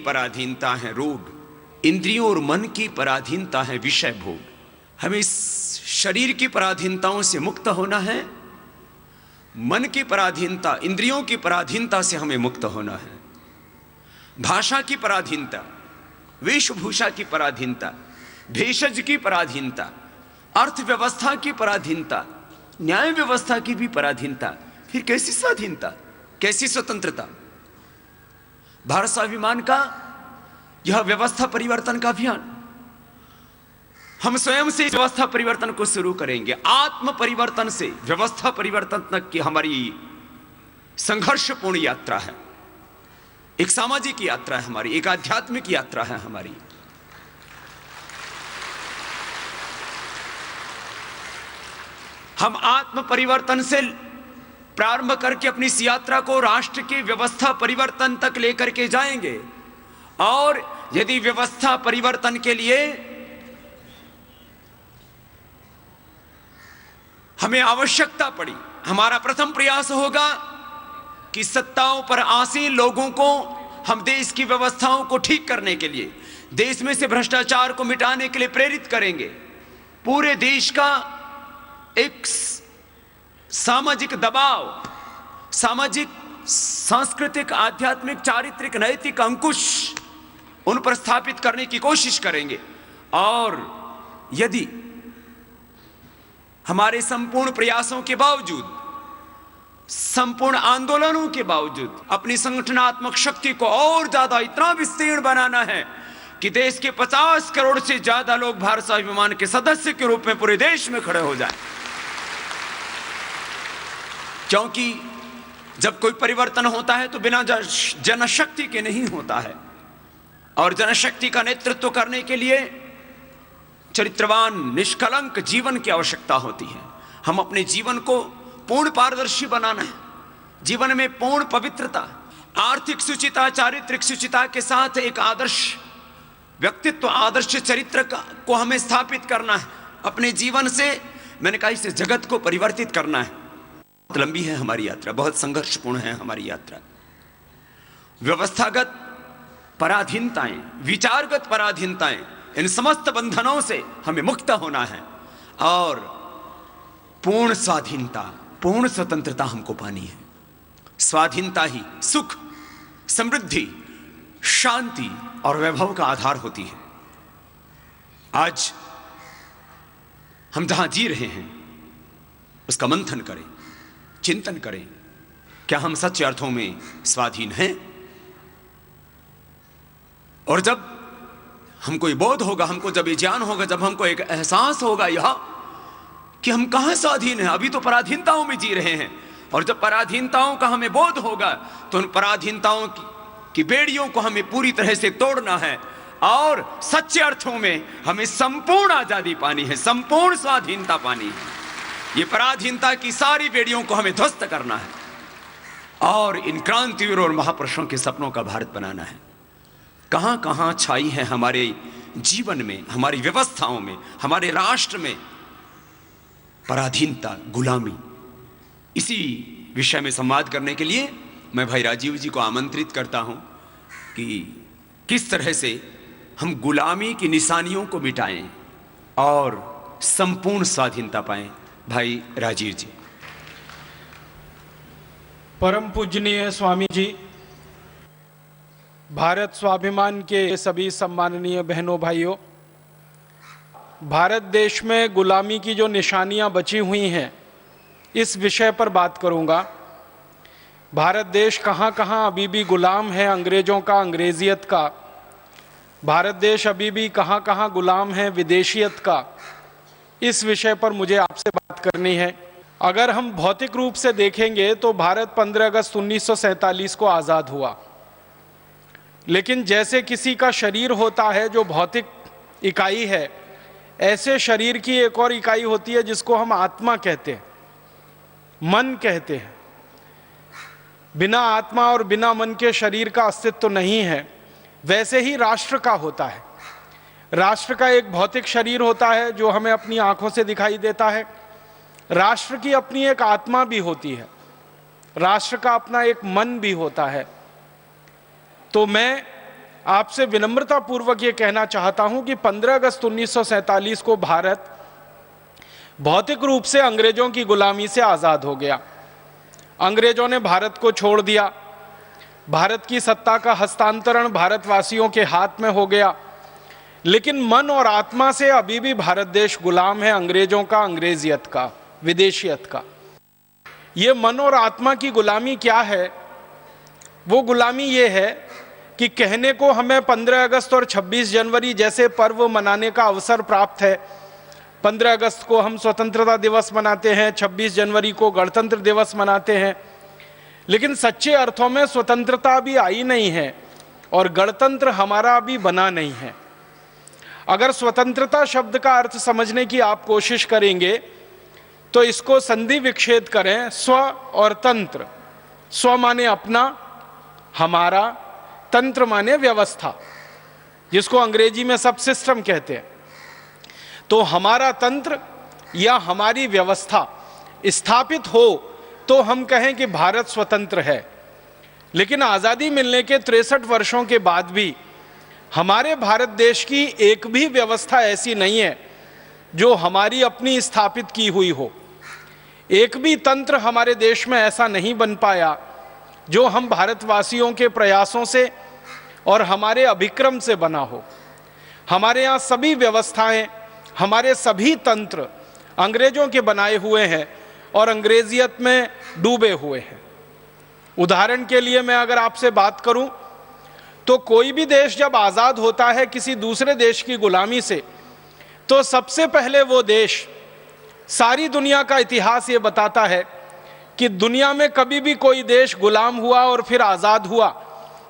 पराधीनता है रोग, इंद्रियों और मन की पराधीनता है विषय भोग। हमें इस शरीर की पराधीनताओं से मुक्त होना है, मन की पराधीनता, इंद्रियों की पराधीनता से हमें मुक्त होना है। भाषा की पराधीनता, वेशभूषा की पराधीनता, भेषज की पराधीनता, अर्थव्यवस्था की पराधीनता, न्याय व्यवस्था की भी पराधीनता, फिर कैसी स्वाधीनता, कैसी स्वतंत्रता? भारत स्वाभिमान का यह व्यवस्था परिवर्तन का अभियान, हम स्वयं से इस व्यवस्था परिवर्तन को शुरू करेंगे। आत्म परिवर्तन से व्यवस्था परिवर्तन तक की हमारी संघर्षपूर्ण यात्रा है, एक सामाजिक यात्रा है हमारी, एक आध्यात्मिक यात्रा है हमारी। हम आत्म परिवर्तन से प्रारंभ करके अपनी इस यात्रा को राष्ट्र की व्यवस्था परिवर्तन तक लेकर के जाएंगे। और यदि व्यवस्था परिवर्तन के लिए हमें आवश्यकता पड़ी, हमारा प्रथम प्रयास होगा कि सत्ताओं पर आसीन लोगों को हम देश की व्यवस्थाओं को ठीक करने के लिए, देश में से भ्रष्टाचार को मिटाने के लिए प्रेरित करेंगे। पूरे देश का एक सामाजिक दबाव, सामाजिक, सांस्कृतिक, आध्यात्मिक, चारित्रिक, नैतिक अंकुश उन पर स्थापित करने की कोशिश करेंगे। और यदि हमारे संपूर्ण प्रयासों के बावजूद, संपूर्ण आंदोलनों के बावजूद अपनी संगठनात्मक शक्ति को और ज्यादा इतना विस्तीर्ण बनाना है कि देश के 50 करोड़ से ज्यादा लोग भारत स्वाभिमान के सदस्य के रूप में पूरे देश में खड़े हो जाएं। क्योंकि जब कोई परिवर्तन होता है तो बिना जनशक्ति के नहीं होता है, और जनशक्ति का नेतृत्व करने के लिए चरित्रवान, निष्कलंक जीवन की आवश्यकता होती है। हम अपने जीवन को पूर्ण पारदर्शी बनाना है, जीवन में पूर्ण पवित्रता, आर्थिक शुचिता, चारित्रिक शुचिता के साथ एक आदर्श व्यक्तित्व, आदर्श चरित्र को हमें स्थापित करना है अपने जीवन से। मैंने कहा इसे जगत को परिवर्तित करना है। बहुत लंबी है हमारी यात्रा, बहुत संघर्षपूर्ण है हमारी यात्रा। व्यवस्थागत पराधीनताएं, विचारगत पराधीनताएं, इन समस्त बंधनों से हमें मुक्त होना है और पूर्ण स्वाधीनता, पूर्ण स्वतंत्रता हमको पानी है। स्वाधीनता ही सुख, समृद्धि, शांति और वैभव का आधार होती है। आज हम जहां जी रहे हैं उसका मंथन करें, चिंतन करें, क्या हम सच्चे अर्थों में स्वाधीन हैं? और जब हमको ये बोध होगा, हमको जब ये ज्ञान होगा, जब हमको एक एहसास होगा यह कि हम कहां स्वाधीन हैं, अभी तो पराधीनताओं में जी रहे हैं, और जब पराधीनताओं का हमें बोध होगा तो उन पराधीनताओं की बेड़ियों को हमें पूरी तरह से तोड़ना है और सच्चे अर्थों में हमें संपूर्ण आजादी पानी है, संपूर्ण स्वाधीनता पानी है। ये पराधीनता की सारी बेड़ियों को हमें ध्वस्त करना है और इन क्रांतिवीरों और महापुरुषों के सपनों का भारत बनाना है। कहां कहां छाई है हमारे जीवन में, हमारी व्यवस्थाओं में, हमारे राष्ट्र में पराधीनता, गुलामी। इसी विषय में संवाद करने के लिए मैं भाई राजीव जी को आमंत्रित करता हूं कि किस तरह से हम गुलामी की निशानियों को मिटाएं और संपूर्ण स्वाधीनता पाएं। भाई राजीव जी। परम पूजनीय स्वामी जी, भारत स्वाभिमान के सभी सम्माननीय बहनों भाइयों, भारत देश में गुलामी की जो निशानियां बची हुई हैं इस विषय पर बात करूंगा। भारत देश कहां कहां अभी भी गुलाम है अंग्रेजों का, अंग्रेजियत का। भारत देश अभी भी कहां कहां गुलाम है विदेशियत का। इस विषय पर मुझे आपसे बात करनी है। अगर हम भौतिक रूप से देखेंगे तो भारत 15 अगस्त 1947 को आज़ाद हुआ, लेकिन जैसे किसी का शरीर होता है जो भौतिक इकाई है, ऐसे शरीर की एक और इकाई होती है जिसको हम आत्मा कहते हैं, मन कहते हैं। बिना आत्मा और बिना मन के शरीर का अस्तित्व नहीं है। वैसे ही राष्ट्र का होता है। राष्ट्र का एक भौतिक शरीर होता है जो हमें अपनी आंखों से दिखाई देता है। राष्ट्र की अपनी एक आत्मा भी होती है, राष्ट्र का अपना एक मन भी होता है। तो मैं आपसे विनम्रता पूर्वक ये कहना चाहता हूं कि 15 अगस्त 1947 को भारत भौतिक रूप से अंग्रेजों की गुलामी से आज़ाद हो गया। अंग्रेजों ने भारत को छोड़ दिया, भारत की सत्ता का हस्तांतरण भारतवासियों के हाथ में हो गया, लेकिन मन और आत्मा से अभी भी भारत देश गुलाम है अंग्रेजों का, अंग्रेजियत का, विदेशियत का। ये मन और आत्मा की गुलामी क्या है? वो गुलामी ये है कि कहने को हमें 15 अगस्त और 26 जनवरी जैसे पर्व मनाने का अवसर प्राप्त है। 15 अगस्त को हम स्वतंत्रता दिवस मनाते हैं, 26 जनवरी को गणतंत्र दिवस मनाते हैं, लेकिन सच्चे अर्थों में स्वतंत्रता अभी आई नहीं है और गणतंत्र हमारा अभी बना नहीं है। अगर स्वतंत्रता शब्द का अर्थ समझने की आप कोशिश करेंगे तो इसको संधि विच्छेद करें, स्व और तंत्र। स्व माने अपना, हमारा, तंत्र माने व्यवस्था, जिसको अंग्रेजी में सब सिस्टम कहते हैं। तो हमारा तंत्र या हमारी व्यवस्था स्थापित हो तो हम कहें कि भारत स्वतंत्र है। लेकिन आज़ादी मिलने के 63 वर्षों के बाद भी हमारे भारत देश की एक भी व्यवस्था ऐसी नहीं है जो हमारी अपनी स्थापित की हुई हो। एक भी तंत्र हमारे देश में ऐसा नहीं बन पाया जो हम भारतवासियों के प्रयासों से और हमारे अभिक्रम से बना हो। हमारे यहाँ सभी व्यवस्थाएं, हमारे सभी तंत्र अंग्रेजों के बनाए हुए हैं और अंग्रेजियत में डूबे हुए हैं। उदाहरण के लिए मैं अगर आपसे बात करूं तो कोई भी देश जब आज़ाद होता है किसी दूसरे देश की गुलामी से, तो सबसे पहले वो देश, सारी दुनिया का इतिहास ये बताता है कि दुनिया में कभी भी कोई देश गुलाम हुआ और फिर आज़ाद हुआ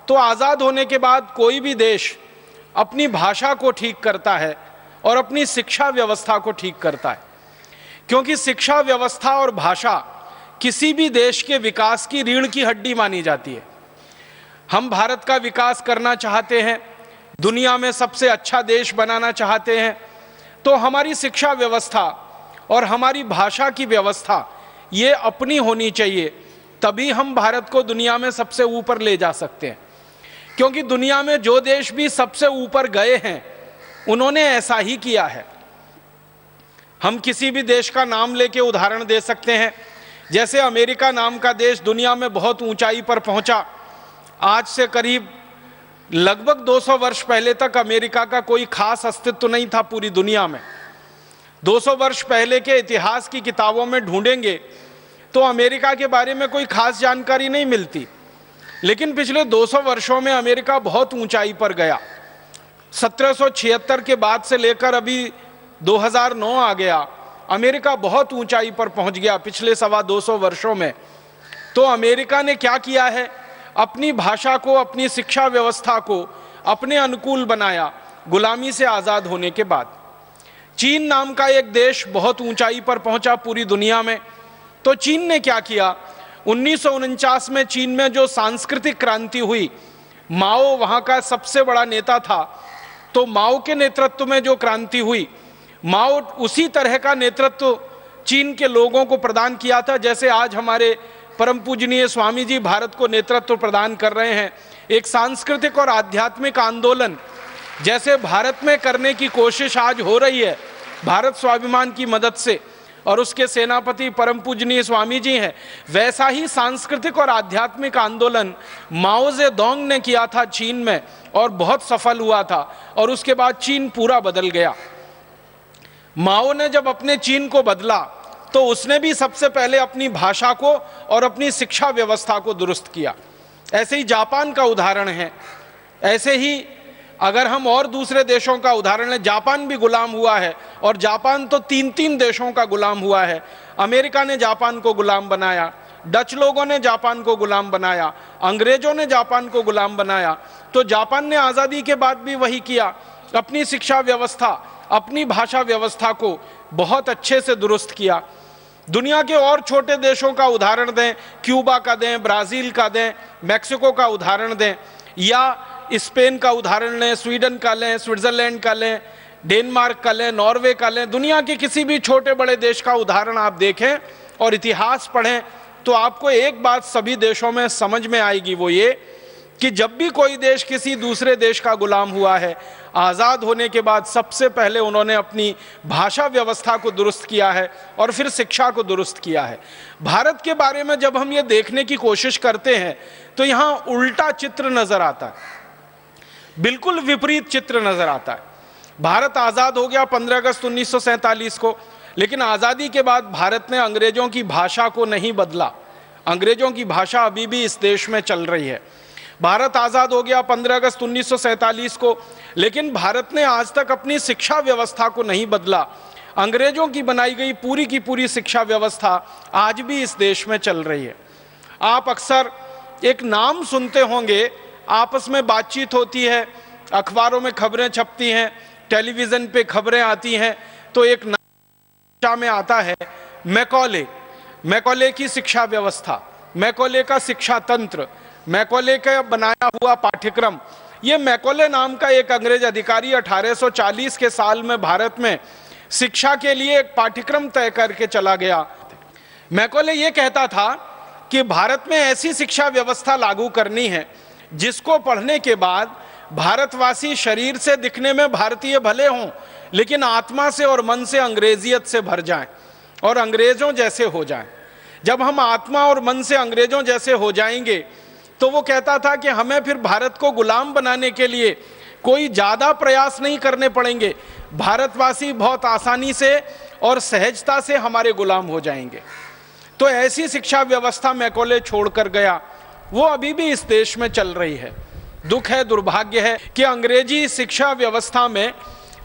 तो आज़ाद होने के बाद कोई भी देश अपनी भाषा को ठीक करता है और अपनी शिक्षा व्यवस्था को ठीक करता है, क्योंकि शिक्षा व्यवस्था और भाषा किसी भी देश के विकास की रीढ़ की हड्डी मानी जाती है। हम भारत का विकास करना चाहते हैं, दुनिया में सबसे अच्छा देश बनाना चाहते हैं, तो हमारी शिक्षा व्यवस्था और हमारी भाषा की व्यवस्था ये अपनी होनी चाहिए, तभी हम भारत को दुनिया में सबसे ऊपर ले जा सकते हैं। क्योंकि दुनिया में जो देश भी सबसे ऊपर गए हैं उन्होंने ऐसा ही किया है। हम किसी भी देश का नाम लेके उदाहरण दे सकते हैं। जैसे अमेरिका नाम का देश दुनिया में बहुत ऊंचाई पर पहुंचा। आज से करीब लगभग 200 वर्ष पहले तक अमेरिका का कोई खास अस्तित्व नहीं था पूरी दुनिया में। 200 वर्ष पहले के इतिहास की किताबों में ढूंढेंगे तो अमेरिका के बारे में कोई खास जानकारी नहीं मिलती, लेकिन पिछले 200 वर्षों में अमेरिका बहुत ऊंचाई पर गया। 1776 के बाद से लेकर अभी 2009 आ गया, अमेरिका बहुत ऊंचाई पर पहुंच गया पिछले 225 वर्षों में। तो अमेरिका ने क्या किया है? अपनी भाषा को, अपनी शिक्षा व्यवस्था को अपने अनुकूल बनाया गुलामी से आज़ाद होने के बाद। चीन नाम का एक देश बहुत ऊंचाई पर पहुंचा पूरी दुनिया में। तो चीन ने क्या किया? 1949 में चीन में जो सांस्कृतिक क्रांति हुई, माओ वहाँ का सबसे बड़ा नेता था, तो माओ के नेतृत्व में जो क्रांति हुई, माओ उसी तरह का नेतृत्व चीन के लोगों को प्रदान किया था जैसे आज हमारे परम पूजनीय स्वामी जी भारत को नेतृत्व प्रदान कर रहे हैं। एक सांस्कृतिक और आध्यात्मिक आंदोलन जैसे भारत में करने की कोशिश आज हो रही है भारत स्वाभिमान की मदद से, और उसके सेनापति परम पूजनीय स्वामी जी हैं, वैसा ही सांस्कृतिक और आध्यात्मिक आंदोलन माओ ज़ेडोंग ने किया था चीन में और बहुत सफल हुआ था, और उसके बाद चीन पूरा बदल गया। माओ ने जब अपने चीन को बदला तो उसने भी सबसे पहले अपनी भाषा को और अपनी शिक्षा व्यवस्था को दुरुस्त किया। ऐसे ही जापान का उदाहरण है। ऐसे ही अगर हम और दूसरे देशों का उदाहरण लें, जापान भी गुलाम हुआ है, और जापान तो 3 देशों का गुलाम हुआ है। अमेरिका ने जापान को गुलाम बनाया, डच लोगों ने जापान को गुलाम बनाया, अंग्रेजों ने जापान को गुलाम बनाया। तो जापान ने आज़ादी के बाद भी वही किया, अपनी शिक्षा व्यवस्था, अपनी भाषा व्यवस्था को बहुत अच्छे से दुरुस्त किया। दुनिया के और छोटे देशों का उदाहरण दें, क्यूबा का दें, ब्राज़ील का दें, मैक्सिको का उदाहरण दें, या स्पेन का उदाहरण लें, स्वीडन का लें, स्विट्ज़रलैंड का लें, डेनमार्क का लें, नॉर्वे का लें, दुनिया के किसी भी छोटे बड़े देश का उदाहरण आप देखें और इतिहास पढ़ें तो आपको एक बात सभी देशों में समझ में आएगी, वो ये कि जब भी कोई देश किसी दूसरे देश का गुलाम हुआ है, आज़ाद होने के बाद सबसे पहले उन्होंने अपनी भाषा व्यवस्था को दुरुस्त किया है और फिर शिक्षा को दुरुस्त किया है। भारत के बारे में जब हम ये देखने की कोशिश करते हैं तो यहाँ उल्टा चित्र नजर आता है, बिल्कुल विपरीत चित्र नजर आता है। भारत आज़ाद हो गया 15 अगस्त 1947 को, लेकिन आज़ादी के बाद भारत ने अंग्रेजों की भाषा को नहीं बदला। अंग्रेजों की भाषा अभी भी इस देश में चल रही है। भारत आज़ाद हो गया 15 अगस्त 1947 को, लेकिन भारत ने आज तक अपनी शिक्षा व्यवस्था को नहीं बदला। अंग्रेजों की बनाई गई पूरी की पूरी शिक्षा व्यवस्था आज भी इस देश में चल रही है। आप अक्सर एक नाम सुनते होंगे, आपस में बातचीत होती है, अखबारों में खबरें छपती हैं, टेलीविज़न पे खबरें आती हैं, तो एक नाम में आता है मैकॉले। मैकॉले की शिक्षा व्यवस्था, मैकॉले का शिक्षा तंत्र, मैकॉले का बनाया हुआ पाठ्यक्रम। ये मैकॉले नाम का एक अंग्रेज अधिकारी 1840 के साल में भारत में शिक्षा के लिए एक पाठ्यक्रम तय करके चला गया। मैकॉले ये कहता था कि भारत में ऐसी शिक्षा व्यवस्था लागू करनी है जिसको पढ़ने के बाद भारतवासी शरीर से दिखने में भारतीय भले हों, लेकिन आत्मा से और मन से अंग्रेजियत से भर जाएं और अंग्रेजों जैसे हो जाएं। जब हम आत्मा और मन से अंग्रेजों जैसे हो जाएंगे तो वो कहता था कि हमें फिर भारत को गुलाम बनाने के लिए कोई ज़्यादा प्रयास नहीं करने पड़ेंगे, भारतवासी बहुत आसानी से और सहजता से हमारे गुलाम हो जाएंगे। तो ऐसी शिक्षा व्यवस्था मैकॉले छोड़कर गया, वो अभी भी इस देश में चल रही है। दुख है, दुर्भाग्य है कि अंग्रेजी शिक्षा व्यवस्था में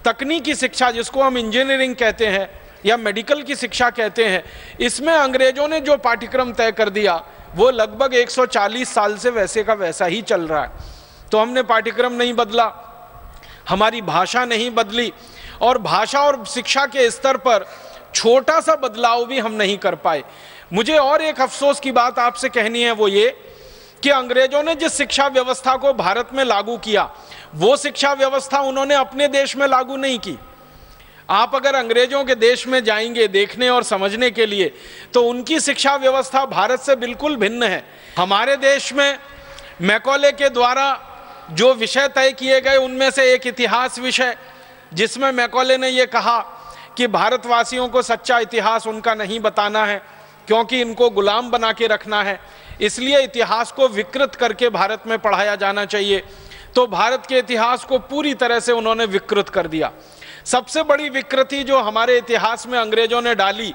तकनीकी शिक्षा, जिसको हम इंजीनियरिंग कहते हैं या मेडिकल की शिक्षा कहते हैं, इसमें अंग्रेजों ने जो पाठ्यक्रम तय कर दिया वो लगभग 140 साल से वैसे का वैसा ही चल रहा है। तो हमने पाठ्यक्रम नहीं बदला, हमारी भाषा नहीं बदली, और भाषा और शिक्षा के स्तर पर छोटा सा बदलाव भी हम नहीं कर पाए। मुझे और एक अफसोस की बात आपसे कहनी है, वो ये कि अंग्रेजों ने जिस शिक्षा व्यवस्था को भारत में लागू किया, वो शिक्षा व्यवस्था उन्होंने अपने देश में लागू नहीं की। आप अगर अंग्रेजों के देश में जाएंगे देखने और समझने के लिए, तो उनकी शिक्षा व्यवस्था भारत से बिल्कुल भिन्न है। हमारे देश में मैकॉले के द्वारा जो विषय तय किए गए, उनमें से एक इतिहास विषय, जिसमें मैकॉले ने यह कहा कि भारतवासियों को सच्चा इतिहास उनका नहीं बताना है, क्योंकि इनको गुलाम बना के रखना है, इसलिए इतिहास को विकृत करके भारत में पढ़ाया जाना चाहिए। तो भारत के इतिहास को पूरी तरह से उन्होंने विकृत कर दिया। सबसे बड़ी विकृति जो हमारे इतिहास में अंग्रेजों ने डाली,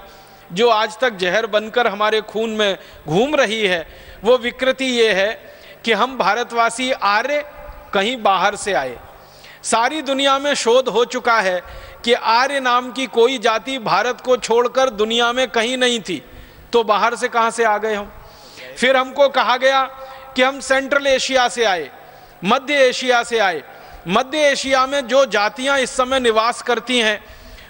जो आज तक जहर बनकर हमारे खून में घूम रही है, वो विकृति ये है कि हम भारतवासी आर्य कहीं बाहर से आए। सारी दुनिया में शोध हो चुका है कि आर्य नाम की कोई जाति भारत को छोड़कर दुनिया में कहीं नहीं थी, तो बाहर से कहाँ से आ गए हम। फिर हमको कहा गया कि हम सेंट्रल एशिया से आए, मध्य एशिया से आए। मध्य एशिया में जो जातियां इस समय निवास करती हैं,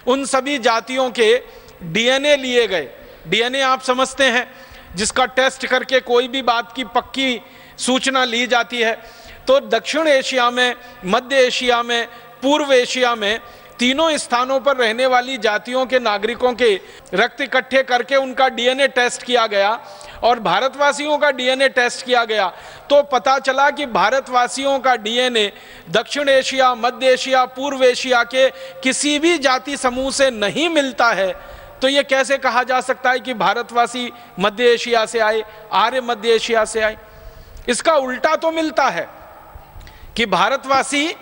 उन सभी जातियों के डीएनए लिए गए। डीएनए आप समझते हैं, जिसका टेस्ट करके कोई भी बात की पक्की सूचना ली जाती है। तो दक्षिण एशिया में, मध्य एशिया में, पूर्व एशिया में, तीनों स्थानों पर रहने वाली जातियों के नागरिकों के रक्त इकट्ठे करके उनका डीएनए टेस्ट किया गया और भारतवासियों का डीएनए टेस्ट किया गया। तो पता चला कि भारतवासियों का डीएनए दक्षिण एशिया, मध्य एशिया, पूर्व एशिया के किसी भी जाति समूह से नहीं मिलता है। तो ये कैसे कहा जा सकता है कि भारतवासी मध्य एशिया से आए, आर्य मध्य एशिया से आए? इसका उल्टा तो मिलता है कि भारतवासी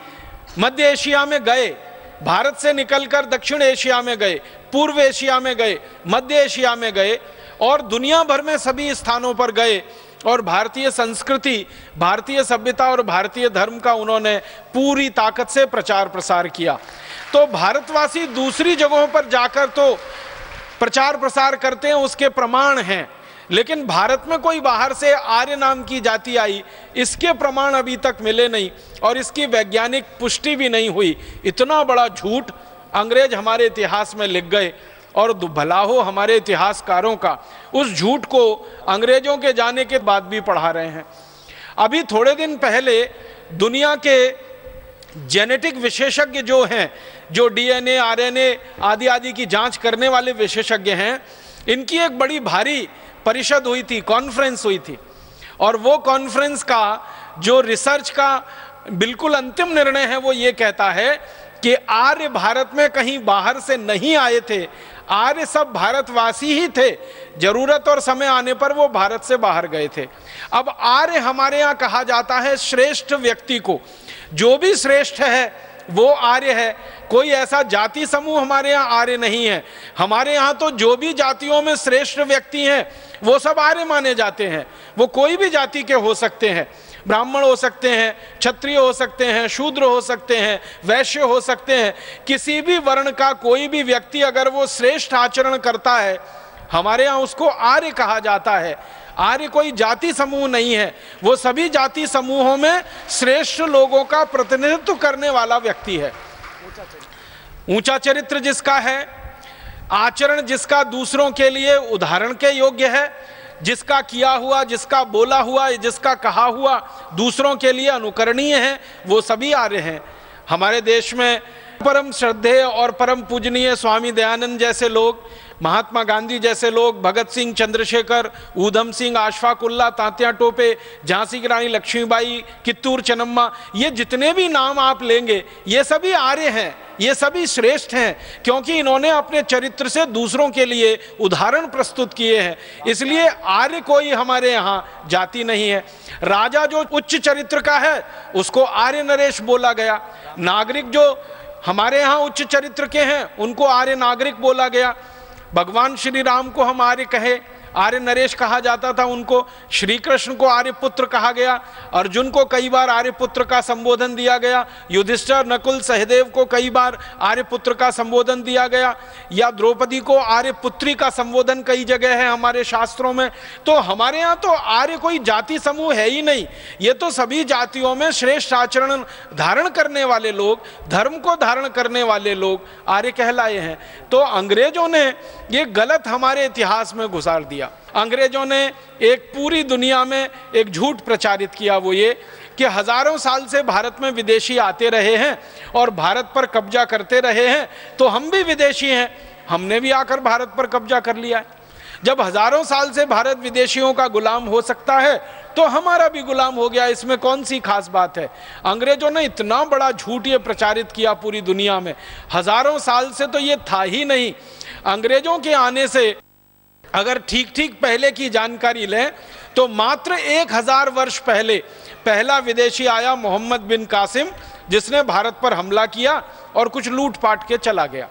मध्य एशिया में गए, भारत से निकलकर दक्षिण एशिया में गए, पूर्व एशिया में गए, मध्य एशिया में गए और दुनिया भर में सभी स्थानों पर गए और भारतीय संस्कृति, भारतीय सभ्यता और भारतीय धर्म का उन्होंने पूरी ताकत से प्रचार प्रसार किया। तो भारतवासी दूसरी जगहों पर जाकर तो प्रचार प्रसार करते हैं, उसके प्रमाण हैं, लेकिन भारत में कोई बाहर से आर्य नाम की जाति आई, इसके प्रमाण अभी तक मिले नहीं और इसकी वैज्ञानिक पुष्टि भी नहीं हुई। इतना बड़ा झूठ अंग्रेज हमारे इतिहास में लिख गए और भला हो हमारे इतिहासकारों का, उस झूठ को अंग्रेजों के जाने के बाद भी पढ़ा रहे हैं। अभी थोड़े दिन पहले दुनिया के जेनेटिक विशेषज्ञ जो हैं, जो डीएनए, आरएनए आदि आदि की जांच करने वाले विशेषज्ञ हैं, इनकी एक बड़ी भारी परिषद हुई थी, कॉन्फ्रेंस हुई थी, और वो कॉन्फ्रेंस का जो रिसर्च का बिल्कुल अंतिम निर्णय है वो ये कहता है कि आर्य भारत में कहीं बाहर से नहीं आए थे, आर्य सब भारतवासी ही थे, जरूरत और समय आने पर वो भारत से बाहर गए थे। अब आर्य हमारे यहाँ कहा जाता है श्रेष्ठ व्यक्ति को, जो भी श्रेष्ठ है वो आर्य है। कोई ऐसा जाति समूह हमारे यहाँ आर्य नहीं है। हमारे यहाँ तो जो भी जातियों में श्रेष्ठ व्यक्ति हैं वो सब आर्य माने जाते हैं। वो कोई भी जाति के हो सकते हैं, ब्राह्मण हो सकते हैं, क्षत्रिय हो सकते हैं, शूद्र हो सकते हैं, वैश्य हो सकते हैं। किसी भी वर्ण का कोई भी व्यक्ति अगर वो श्रेष्ठ आचरण करता है, हमारे यहाँ उसको आर्य कहा जाता है। आर्य कोई जाति समूह नहीं है, वो सभी जाति समूहों में श्रेष्ठ लोगों का प्रतिनिधित्व करने वाला व्यक्ति है। ऊंचा चरित्र जिसका है, आचरण जिसका दूसरों के लिए उदाहरण के योग्य है, जिसका किया हुआ, जिसका बोला हुआ, जिसका कहा हुआ दूसरों के लिए अनुकरणीय है, वो सभी आर्य हैं। हमारे देश में परम श्रद्धेय और परम पूजनीय स्वामी दयानंद जैसे लोग, महात्मा गांधी जैसे लोग, भगत सिंह, चंद्रशेखर, ऊधम सिंह, अशफाक उल्लाह, तात्या टोपे, झांसी की रानी लक्ष्मीबाई, कित्तूर चन्नम्मा, ये जितने भी नाम आप लेंगे ये सभी आर्य हैं, ये सभी श्रेष्ठ हैं, क्योंकि इन्होंने अपने चरित्र से दूसरों के लिए उदाहरण प्रस्तुत किए हैं। इसलिए आर्य कोई हमारे यहाँ जाति नहीं है। राजा जो उच्च चरित्र का है उसको आर्य नरेश बोला गया, नागरिक जो हमारे यहाँ उच्च चरित्र के हैं उनको आर्य नागरिक बोला गया। भगवान श्री राम को हम आर्य कहे, आर्य नरेश कहा जाता था उनको। श्री कृष्ण को आर्य पुत्र कहा गया, अर्जुन को कई बार आर्य पुत्र का संबोधन दिया गया, युधिष्ठिर, नकुल, सहदेव को कई बार आर्य पुत्र का संबोधन दिया गया, या द्रौपदी को आर्य पुत्री का संबोधन कई जगह है हमारे शास्त्रों में। तो हमारे यहाँ तो आर्य कोई जाति समूह है ही नहीं, ये तो सभी जातियों में श्रेष्ठ आचरण धारण करने वाले लोग, धर्म को धारण करने वाले लोग आर्य कहलाए हैं। तो अंग्रेजों ने ये गलत हमारे इतिहास में घुसाड़ दिया। अंग्रेजों ने एक पूरी दुनिया में एक झूठ प्रचारित किया, वो ये कि हजारों साल से भारत में विदेशी आते रहे हैं और भारत पर कब्जा करते रहे हैं, तो हम भी विदेशी हैं, हमने भी आकर भारत पर कब्जा कर लिया है। जब हजारों साल से भारत विदेशियों का गुलाम हो सकता है तो हमारा भी गुलाम हो गया, इसमें कौन सी खास बात है। अंग्रेजों ने इतना बड़ा झूठ ये प्रचारित किया पूरी दुनिया में, हजारों साल से तो ये था ही नहीं। अंग्रेजों के आने से अगर ठीक ठीक पहले की जानकारी लें तो मात्र 1000 वर्ष पहले पहला विदेशी आया मोहम्मद बिन कासिम, जिसने भारत पर हमला किया और कुछ लूट पाट के चला गया।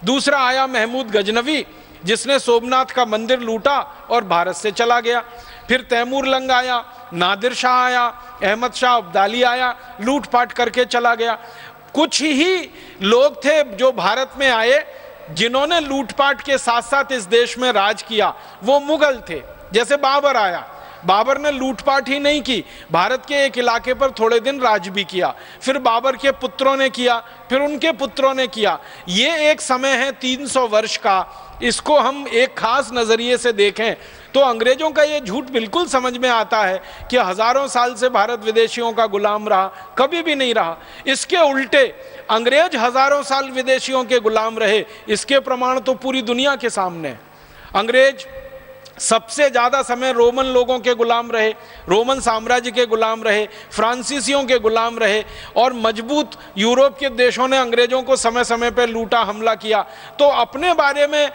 दूसरा आया महमूद गजनवी, जिसने सोमनाथ का मंदिर लूटा और भारत से चला गया। फिर तैमूर लंग आया, नादिर शाह आया, अहमद शाह अब्दाली आया, लूट पाट करके चला गया। कुछ ही लोग थे जो भारत में आए जिन्होंने लूटपाट के साथ साथ इस देश में राज किया, वो मुगल थे। जैसे बाबर आया, बाबर ने लूटपाट ही नहीं की, भारत के एक इलाके पर थोड़े दिन राज भी किया, फिर बाबर के पुत्रों ने किया, फिर उनके पुत्रों ने किया। ये एक समय है 300 वर्ष का, इसको हम एक खास नजरिए से देखें तो अंग्रेजों का ये झूठ बिल्कुल समझ में आता है कि हजारों साल से भारत विदेशियों का गुलाम रहा, कभी भी नहीं रहा। इसके उल्टे अंग्रेज हजारों साल विदेशियों के गुलाम रहे, इसके प्रमाण तो पूरी दुनिया के सामने हैं। अंग्रेज सबसे ज्यादा समय रोमन लोगों के गुलाम रहे, रोमन साम्राज्य के गुलाम रहे, फ्रांसीसियों के गुलाम रहे, और मजबूत यूरोप के देशों ने अंग्रेजों को समय समय पर लूटा, हमला किया। तो अपने बारे में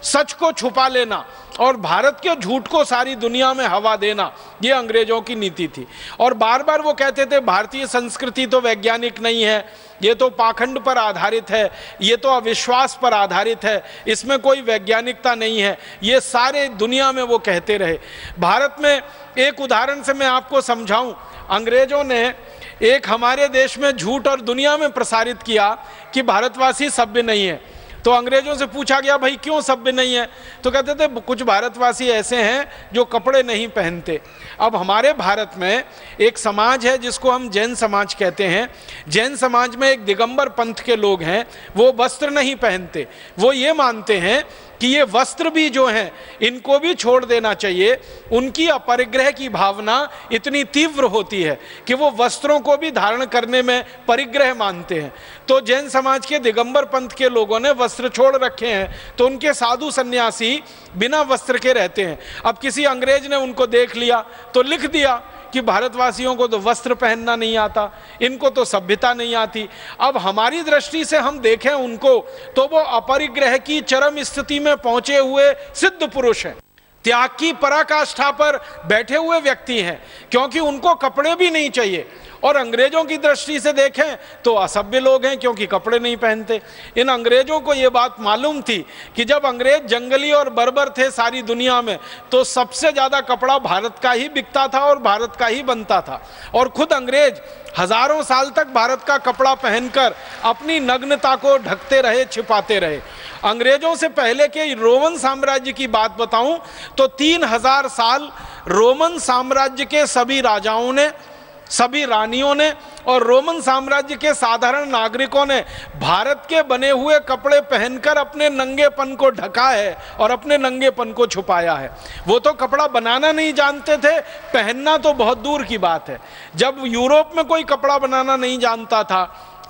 सच को छुपा लेना और भारत के झूठ को सारी दुनिया में हवा देना, ये अंग्रेजों की नीति थी। और बार बार वो कहते थे भारतीय संस्कृति तो वैज्ञानिक नहीं है, ये तो पाखंड पर आधारित है, ये तो अविश्वास पर आधारित है, इसमें कोई वैज्ञानिकता नहीं है, ये सारे दुनिया में वो कहते रहे। भारत में एक उदाहरण से मैं आपको समझाऊं, अंग्रेजों ने एक हमारे देश में झूठ और दुनिया में प्रसारित किया कि भारतवासी सभ्य नहीं है। तो अंग्रेजों से पूछा गया भाई क्यों सभ्य नहीं है, तो कहते थे कुछ भारतवासी ऐसे हैं जो कपड़े नहीं पहनते। अब हमारे भारत में एक समाज है जिसको हम जैन समाज कहते हैं। जैन समाज में एक दिगंबर पंथ के लोग हैं, वो वस्त्र नहीं पहनते। वो ये मानते हैं कि ये वस्त्र भी जो हैं इनको भी छोड़ देना चाहिए। उनकी अपरिग्रह की भावना इतनी तीव्र होती है कि वो वस्त्रों को भी धारण करने में परिग्रह मानते हैं। तो जैन समाज के दिगंबर पंथ के लोगों ने वस्त्र छोड़ रखे हैं, तो उनके साधु सन्यासी बिना वस्त्र के रहते हैं। अब किसी अंग्रेज ने उनको देख लिया तो लिख दिया कि भारतवासियों को तो वस्त्र पहनना नहीं आता, इनको तो सभ्यता नहीं आती। अब हमारी दृष्टि से हम देखें उनको तो वो अपरिग्रह की चरम स्थिति में पहुंचे हुए सिद्ध पुरुष हैं, त्याग की पराकाष्ठा पर बैठे हुए व्यक्ति हैं, क्योंकि उनको कपड़े भी नहीं चाहिए। और अंग्रेजों की दृष्टि से देखें तो असभ्य लोग हैं, क्योंकि कपड़े नहीं पहनते। इन अंग्रेजों को ये बात मालूम थी कि जब अंग्रेज जंगली और बर्बर थे सारी दुनिया में, तो सबसे ज्यादा कपड़ा भारत का ही बिकता था और भारत का ही बनता था। और खुद अंग्रेज हजारों साल तक भारत का कपड़ा पहनकर अपनी नग्नता को ढकते रहे, छिपाते रहे। अंग्रेजों से पहले के रोमन साम्राज्य की बात बताऊं तो 3000 साल रोमन साम्राज्य के सभी राजाओं ने, सभी रानियों ने और रोमन साम्राज्य के साधारण नागरिकों ने भारत के बने हुए कपड़े पहनकर अपने नंगेपन को ढका है और अपने नंगेपन को छुपाया है। वो तो कपड़ा बनाना नहीं जानते थे, पहनना तो बहुत दूर की बात है। जब यूरोप में कोई कपड़ा बनाना नहीं जानता था,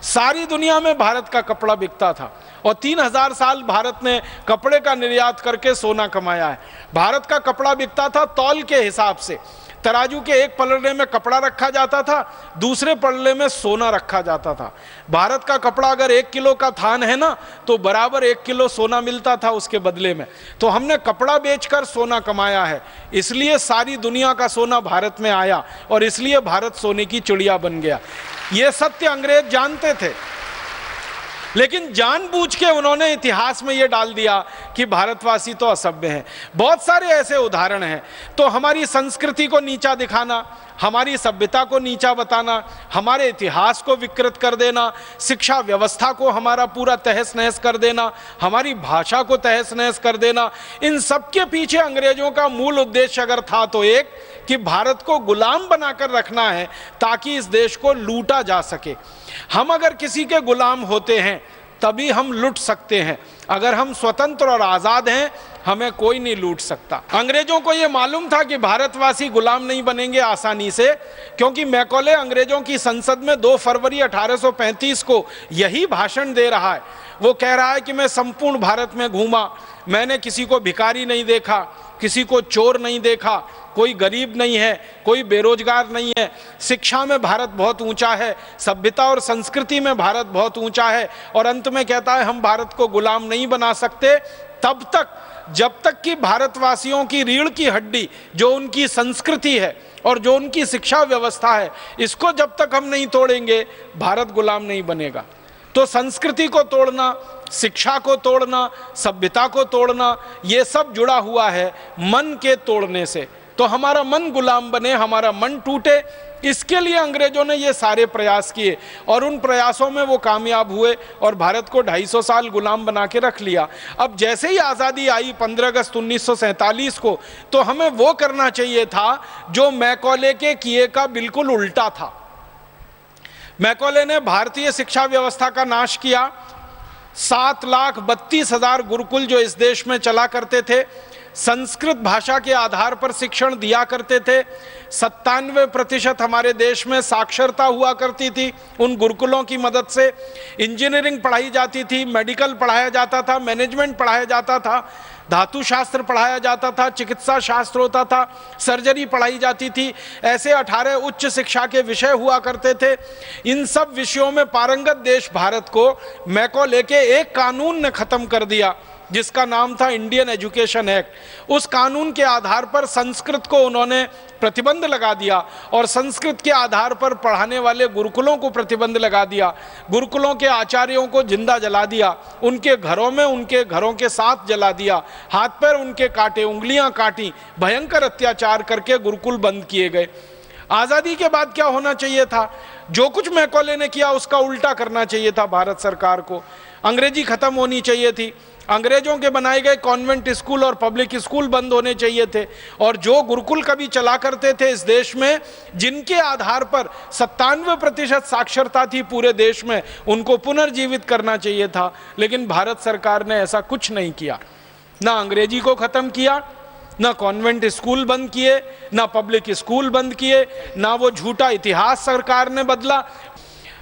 सारी दुनिया में भारत का कपड़ा बिकता था और 3000 साल भारत ने कपड़े का निर्यात करके सोना कमाया है। भारत का कपड़ा बिकता था तौल के हिसाब से। तराजू के एक पलड़े में कपड़ा रखा जाता था, दूसरे पलड़े में सोना रखा जाता था। भारत का कपड़ा अगर 1 किलो का थान है ना, तो बराबर 1 किलो सोना मिलता था उसके बदले में। तो हमने कपड़ा बेचकर सोना कमाया है, इसलिए सारी दुनिया का सोना भारत में आया और इसलिए भारत सोने की चिड़िया बन गया। ये सत्य अंग्रेज जानते थे, लेकिन जानबूझ के उन्होंने इतिहास में यह डाल दिया कि भारतवासी तो असभ्य हैं। बहुत सारे ऐसे उदाहरण हैं। तो हमारी संस्कृति को नीचा दिखाना, हमारी सभ्यता को नीचा बताना, हमारे इतिहास को विकृत कर देना, शिक्षा व्यवस्था को हमारा पूरा तहस नहस कर देना, हमारी भाषा को तहस नहस कर देना, इन सब के पीछे अंग्रेजों का मूल उद्देश्य अगर था तो एक कि भारत को गुलाम बनाकर रखना है ताकि इस देश को लूटा जा सके। हम अगर किसी के गुलाम होते हैं तभी हम लूट सकते हैं। अगर हम स्वतंत्र और आज़ाद हैं, हमें कोई नहीं लूट सकता। अंग्रेजों को यह मालूम था कि भारतवासी गुलाम नहीं बनेंगे आसानी से, क्योंकि मैकॉले अंग्रेजों की संसद में 2 फरवरी 1835 को यही भाषण दे रहा है। वो कह रहा है कि मैं संपूर्ण भारत में घूमा, मैंने किसी को भिखारी नहीं देखा, किसी को चोर नहीं देखा, कोई गरीब नहीं है, कोई बेरोजगार नहीं है, शिक्षा में भारत बहुत ऊंचा है, सभ्यता और संस्कृति में भारत बहुत ऊंचा है। और अंत में कहता है हम भारत को गुलाम नहीं बना सकते तब तक जब तक कि भारतवासियों की रीढ़ की हड्डी जो उनकी संस्कृति है और जो उनकी शिक्षा व्यवस्था है, इसको जब तक हम नहीं तोड़ेंगे भारत गुलाम नहीं बनेगा। तो संस्कृति को तोड़ना, शिक्षा को तोड़ना, सभ्यता को तोड़ना, ये सब जुड़ा हुआ है मन के तोड़ने से। तो हमारा मन गुलाम बने, हमारा मन टूटे, इसके लिए अंग्रेजों ने ये सारे प्रयास किए और उन प्रयासों में वो कामयाब हुए और भारत को 250 साल गुलाम बना के रख लिया। अब जैसे ही आज़ादी आई 15 अगस्त 1947 को, तो हमें वो करना चाहिए था जो मैकॉले के किए का बिल्कुल उल्टा था। मैकॉले ने भारतीय शिक्षा व्यवस्था का नाश किया। 7,32,000 गुरुकुल जो इस देश में चला करते थे, संस्कृत भाषा के आधार पर शिक्षण दिया करते थे। 97% हमारे देश में साक्षरता हुआ करती थी उन गुरुकुलों की मदद से। इंजीनियरिंग पढ़ाई जाती थी, मेडिकल पढ़ाया जाता था, मैनेजमेंट पढ़ाया जाता था, धातु शास्त्र पढ़ाया जाता था, चिकित्सा शास्त्र होता था, सर्जरी पढ़ाई जाती थी। ऐसे 18 उच्च शिक्षा के विषय हुआ करते थे। इन सब विषयों में पारंगत देश भारत को मैकॉले के एक कानून ने खत्म कर दिया जिसका नाम था इंडियन एजुकेशन एक्ट। उस कानून के आधार पर संस्कृत को उन्होंने प्रतिबंध लगा दिया और संस्कृत के आधार पर पढ़ाने वाले गुरुकुलों को प्रतिबंध लगा दिया। गुरुकुलों के आचार्यों को जिंदा जला दिया, उनके घरों में उनके घरों के साथ जला दिया, हाथ पैर उनके काटे, उंगलियां काटी, भयंकर अत्याचार करके गुरुकुल बंद किए गए। आज़ादी के बाद क्या होना चाहिए था? जो कुछ मैकॉले ने किया उसका उल्टा करना चाहिए था भारत सरकार को। अंग्रेजी खत्म होनी चाहिए थी, अंग्रेजों के बनाए गए कॉन्वेंट स्कूल और पब्लिक स्कूल बंद होने चाहिए थे, और जो गुरुकुल कभी चला करते थे इस देश में, जिनके आधार पर 97% साक्षरता थी पूरे देश में, उनको पुनर्जीवित करना चाहिए था। लेकिन भारत सरकार ने ऐसा कुछ नहीं किया। ना अंग्रेजी को खत्म किया, ना कॉन्वेंट स्कूल बंद किए, ना पब्लिक स्कूल बंद किए, ना वो झूठा इतिहास सरकार ने बदला।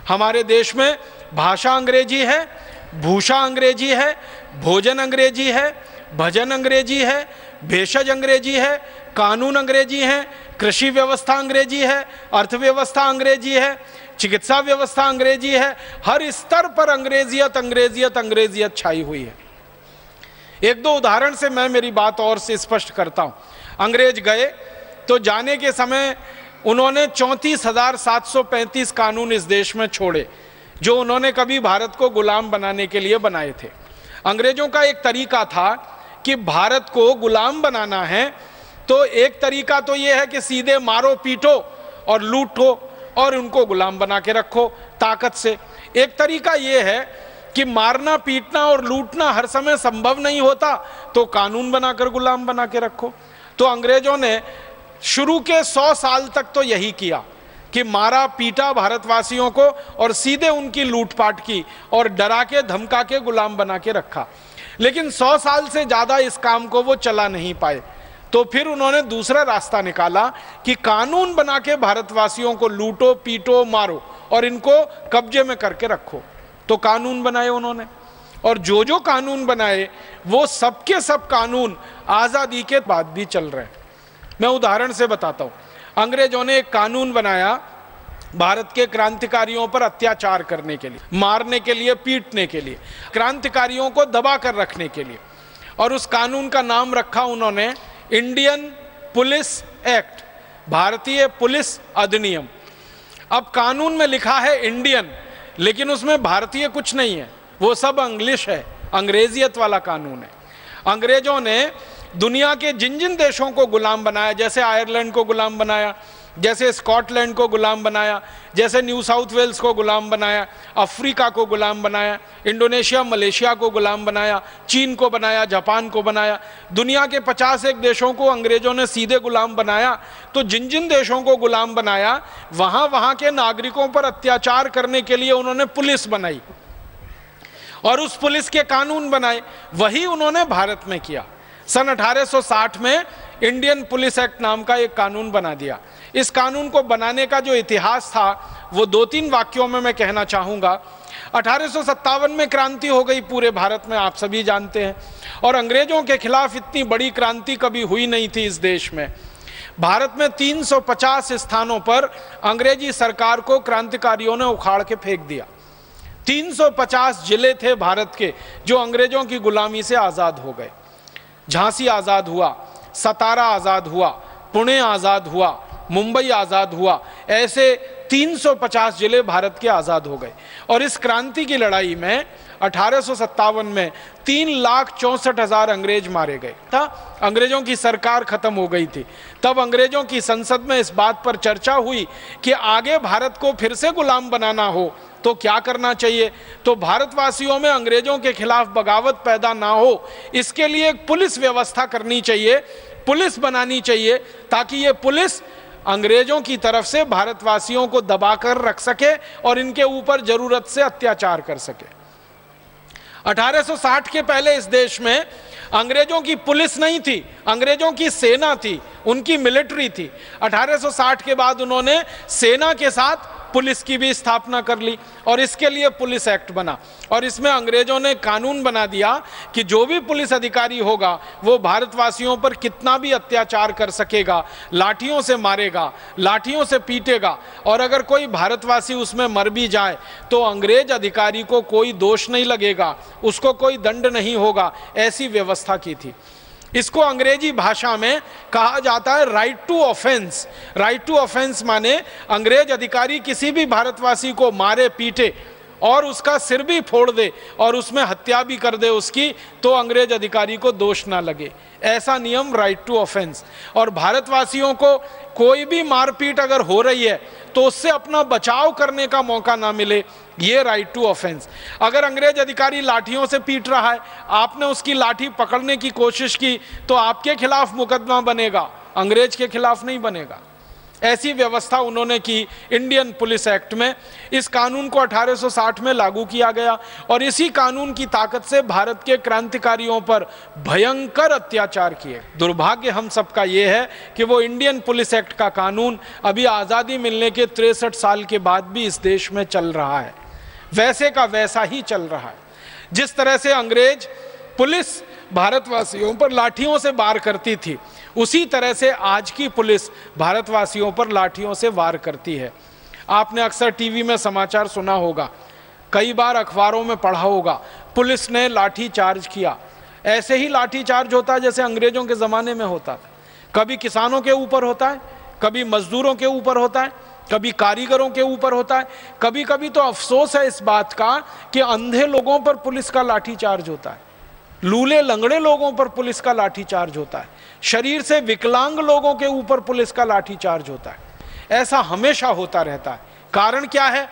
हमारे देश में भाषा अंग्रेजी है, भूषा अंग्रेजी है, भोजन अंग्रेजी है, भजन अंग्रेजी है, भेषज अंग्रेजी है, कानून अंग्रेजी है, कृषि व्यवस्था अंग्रेजी है, अर्थव्यवस्था अंग्रेजी है, चिकित्सा व्यवस्था अंग्रेजी है, हर स्तर पर अंग्रेजियत अंग्रेजियत अंग्रेजियत छाई हुई है। एक दो उदाहरण से मैं मेरी बात और से स्पष्ट करता हूं। अंग्रेज गए तो जाने के समय उन्होंने 34,735 कानून इस देश में छोड़े, जो उन्होंने कभी भारत को गुलाम बनाने के लिए बनाए थे। अंग्रेजों का एक तरीका था कि भारत को गुलाम बनाना है तो एक तरीका तो यह है कि सीधे मारो पीटो और लूटो और उनको गुलाम बना के रखो ताकत से। एक तरीका यह है कि मारना पीटना और लूटना हर समय संभव नहीं होता तो कानून बनाकर गुलाम बना के रखो। तो अंग्रेजों ने शुरू के 100 साल तक तो यही किया कि मारा पीटा भारतवासियों को और सीधे उनकी लूटपाट की और डरा के धमका के गुलाम बना के रखा। लेकिन 100 साल से ज्यादा इस काम को वो चला नहीं पाए, तो फिर उन्होंने दूसरा रास्ता निकाला कि कानून बना के भारतवासियों को लूटो पीटो मारो और इनको कब्जे में करके रखो। तो कानून बनाए उन्होंने, और जो जो कानून बनाए वो सबके सब कानून आजादी के बाद भी चल रहे हैं। मैं उदाहरण से बताता हूं। अंग्रेजों ने एक कानून बनाया भारत के क्रांतिकारियों पर अत्याचार करने के लिए, मारने के लिए, पीटने के लिए, क्रांतिकारियों को दबा कर रखने के लिए, और उस कानून का नाम रखा उन्होंने इंडियन पुलिस एक्ट, भारतीय पुलिस अधिनियम। अब कानून में लिखा है इंडियन, लेकिन उसमें भारतीय कुछ नहीं है, वो सब इंग्लिश है, अंग्रेजियत वाला कानून है। अंग्रेजों ने दुनिया के जिन जिन देशों को गुलाम बनाया, जैसे आयरलैंड को गुलाम बनाया, जैसे स्कॉटलैंड को गुलाम बनाया, जैसे न्यू साउथ वेल्स को गुलाम बनाया, अफ्रीका को गुलाम बनाया, इंडोनेशिया मलेशिया को गुलाम बनाया, चीन को बनाया, जापान को बनाया, दुनिया के 51 देशों को अंग्रेजों ने सीधे गुलाम बनाया। तो जिन जिन देशों को गुलाम बनाया वहां के नागरिकों पर अत्याचार करने के लिए उन्होंने पुलिस बनाई और उस पुलिस के कानून बनाए। वही उन्होंने भारत में किया। सन 1860 में इंडियन पुलिस एक्ट नाम का एक कानून बना दिया। इस कानून को बनाने का जो इतिहास था वो 2-3 वाक्यों में मैं कहना चाहूँगा। 1857 में क्रांति हो गई पूरे भारत में, आप सभी जानते हैं, और अंग्रेजों के खिलाफ इतनी बड़ी क्रांति कभी हुई नहीं थी इस देश में। भारत में 350 स्थानों पर अंग्रेजी सरकार को क्रांतिकारियों ने उखाड़ के फेंक दिया। 350 जिले थे भारत के जो अंग्रेजों की गुलामी से आज़ाद हो गए। झांसी आज़ाद हुआ, सतारा आज़ाद हुआ, पुणे आज़ाद हुआ, मुंबई आज़ाद हुआ, ऐसे 350 जिले भारत के आज़ाद हो गए। और इस क्रांति की लड़ाई में 1857 में 3,64,000 अंग्रेज मारे गए था। अंग्रेजों की सरकार खत्म हो गई थी। तब अंग्रेजों की संसद में इस बात पर चर्चा हुई कि आगे भारत को फिर से गुलाम बनाना हो तो क्या करना चाहिए। तो भारतवासियों में अंग्रेजों के खिलाफ बगावत पैदा ना हो, इसके लिए एक पुलिस व्यवस्था करनी चाहिए, पुलिस बनानी चाहिए, ताकि ये पुलिस अंग्रेजों की तरफ से भारतवासियों को दबाकर रख सके और इनके ऊपर जरूरत से अत्याचार कर सके। 1860 के पहले इस देश में अंग्रेजों की पुलिस नहीं थी, अंग्रेजों की सेना थी, उनकी मिलिट्री थी। 1860 के बाद उन्होंने सेना के साथ पुलिस की भी स्थापना कर ली और इसके लिए पुलिस एक्ट बना। और इसमें अंग्रेजों ने कानून बना दिया कि जो भी पुलिस अधिकारी होगा वो भारतवासियों पर कितना भी अत्याचार कर सकेगा, लाठियों से मारेगा, लाठियों से पीटेगा, और अगर कोई भारतवासी उसमें मर भी जाए तो अंग्रेज अधिकारी को कोई दोष नहीं लगेगा, उसको कोई दंड नहीं होगा। ऐसी व्यवस्था की थी। इसको अंग्रेजी भाषा में कहा जाता है right to offence. Right to offence माने अंग्रेज अधिकारी किसी भी भारतवासी को मारे पीटे और उसका सिर भी फोड़ दे और उसमें हत्या भी कर दे उसकी, तो अंग्रेज अधिकारी को दोष ना लगे। ऐसा नियम राइट टू ऑफेंस। और भारतवासियों को कोई भी मारपीट अगर हो रही है तो उससे अपना बचाव करने का मौका ना मिले, ये राइट टू ऑफेंस। अगर अंग्रेज अधिकारी लाठियों से पीट रहा है, आपने उसकी लाठी पकड़ने की कोशिश की तो आपके खिलाफ मुकदमा बनेगा, अंग्रेज के खिलाफ नहीं बनेगा। ऐसी व्यवस्था उन्होंने की इंडियन पुलिस एक्ट में। इस कानून को 1860 में लागू किया गया और इसी कानून की ताकत से भारत के क्रांतिकारियों पर भयंकर अत्याचार किए। दुर्भाग्य हम सबका ये है कि वो इंडियन पुलिस एक्ट का कानून अभी आज़ादी मिलने के 63 साल के बाद भी इस देश में चल रहा है, वैसे का वैसा ही चल रहा है। जिस तरह से अंग्रेज पुलिस भारतवासियों पर लाठियों से वार करती थी, उसी तरह से आज की पुलिस भारतवासियों पर लाठियों से वार करती है। आपने अक्सर टीवी में समाचार सुना होगा, कई बार अखबारों में पढ़ा होगा, पुलिस ने लाठी चार्ज किया। ऐसे ही लाठी चार्ज होता है जैसे अंग्रेजों के ज़माने में होता था। कभी किसानों के ऊपर होता है, कभी मजदूरों के ऊपर होता है, कभी कारीगरों के ऊपर होता है। कभी कभी तो अफसोस है इस बात का कि अंधे लोगों पर पुलिस का लाठी चार्ज होता है, लूले लंगड़े लोगों पर पुलिस का लाठी चार्ज होता है, शरीर से विकलांग लोगों के ऊपर पुलिस का लाठी चार्ज होता है। ऐसा हमेशा होता रहता है। कारण क्या है?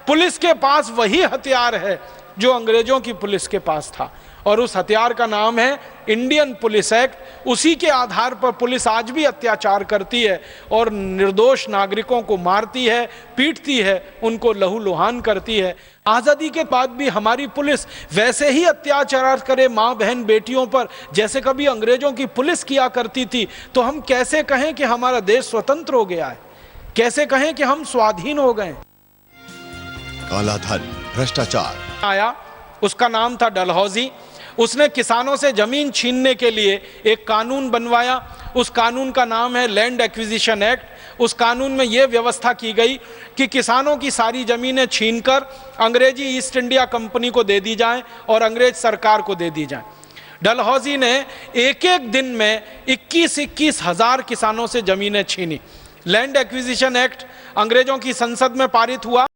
पुलिस के पास वही हथियार है जो अंग्रेजों की पुलिस के पास था, और उस हथियार का नाम है इंडियन पुलिस एक्ट। उसी के आधार पर पुलिस आज भी अत्याचार करती है और निर्दोष नागरिकों को मारती है, पीटती है, उनको लहूलुहान करती है। आज़ादी के बाद भी हमारी पुलिस वैसे ही अत्याचार करे माँ बहन बेटियों पर जैसे कभी अंग्रेजों की पुलिस किया करती थी, तो हम कैसे कहें कि हमारा देश स्वतंत्र हो गया है? कैसे कहें कि हम स्वाधीन हो गए? काला धन, भ्रष्टाचार आया, उसका नाम था डलहौजी। उसने किसानों से जमीन छीनने के लिए एक कानून बनवाया। उस कानून का नाम है लैंड एक्विजिशन एक्ट। उस कानून में यह व्यवस्था की गई कि किसानों की सारी जमीनें छीनकर अंग्रेजी ईस्ट इंडिया कंपनी को दे दी जाएं और अंग्रेज सरकार को दे दी जाएं। डलहौजी ने एक एक दिन में 21-21 हज़ार किसानों से जमीनें छीनी। लैंड एक्विजिशन एक्ट अंग्रेजों की संसद में पारित हुआ,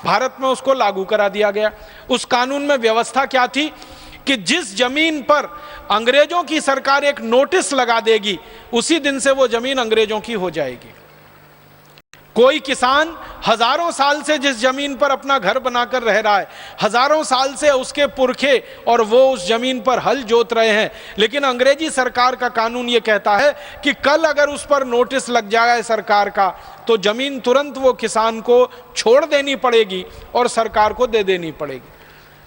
भारत में उसको लागू करा दिया गया। उस कानून में व्यवस्था क्या थी कि जिस जमीन पर अंग्रेजों की सरकार एक नोटिस लगा देगी, उसी दिन से वो जमीन अंग्रेजों की हो जाएगी। कोई किसान हजारों साल से जिस जमीन पर अपना घर बनाकर रह रहा है, हजारों साल से उसके पुरखे और वो उस जमीन पर हल जोत रहे हैं, लेकिन अंग्रेजी सरकार का कानून ये कहता है कि कल अगर उस पर नोटिस लग जाए सरकार का, तो जमीन तुरंत वो किसान को छोड़ देनी पड़ेगी और सरकार को दे देनी पड़ेगी।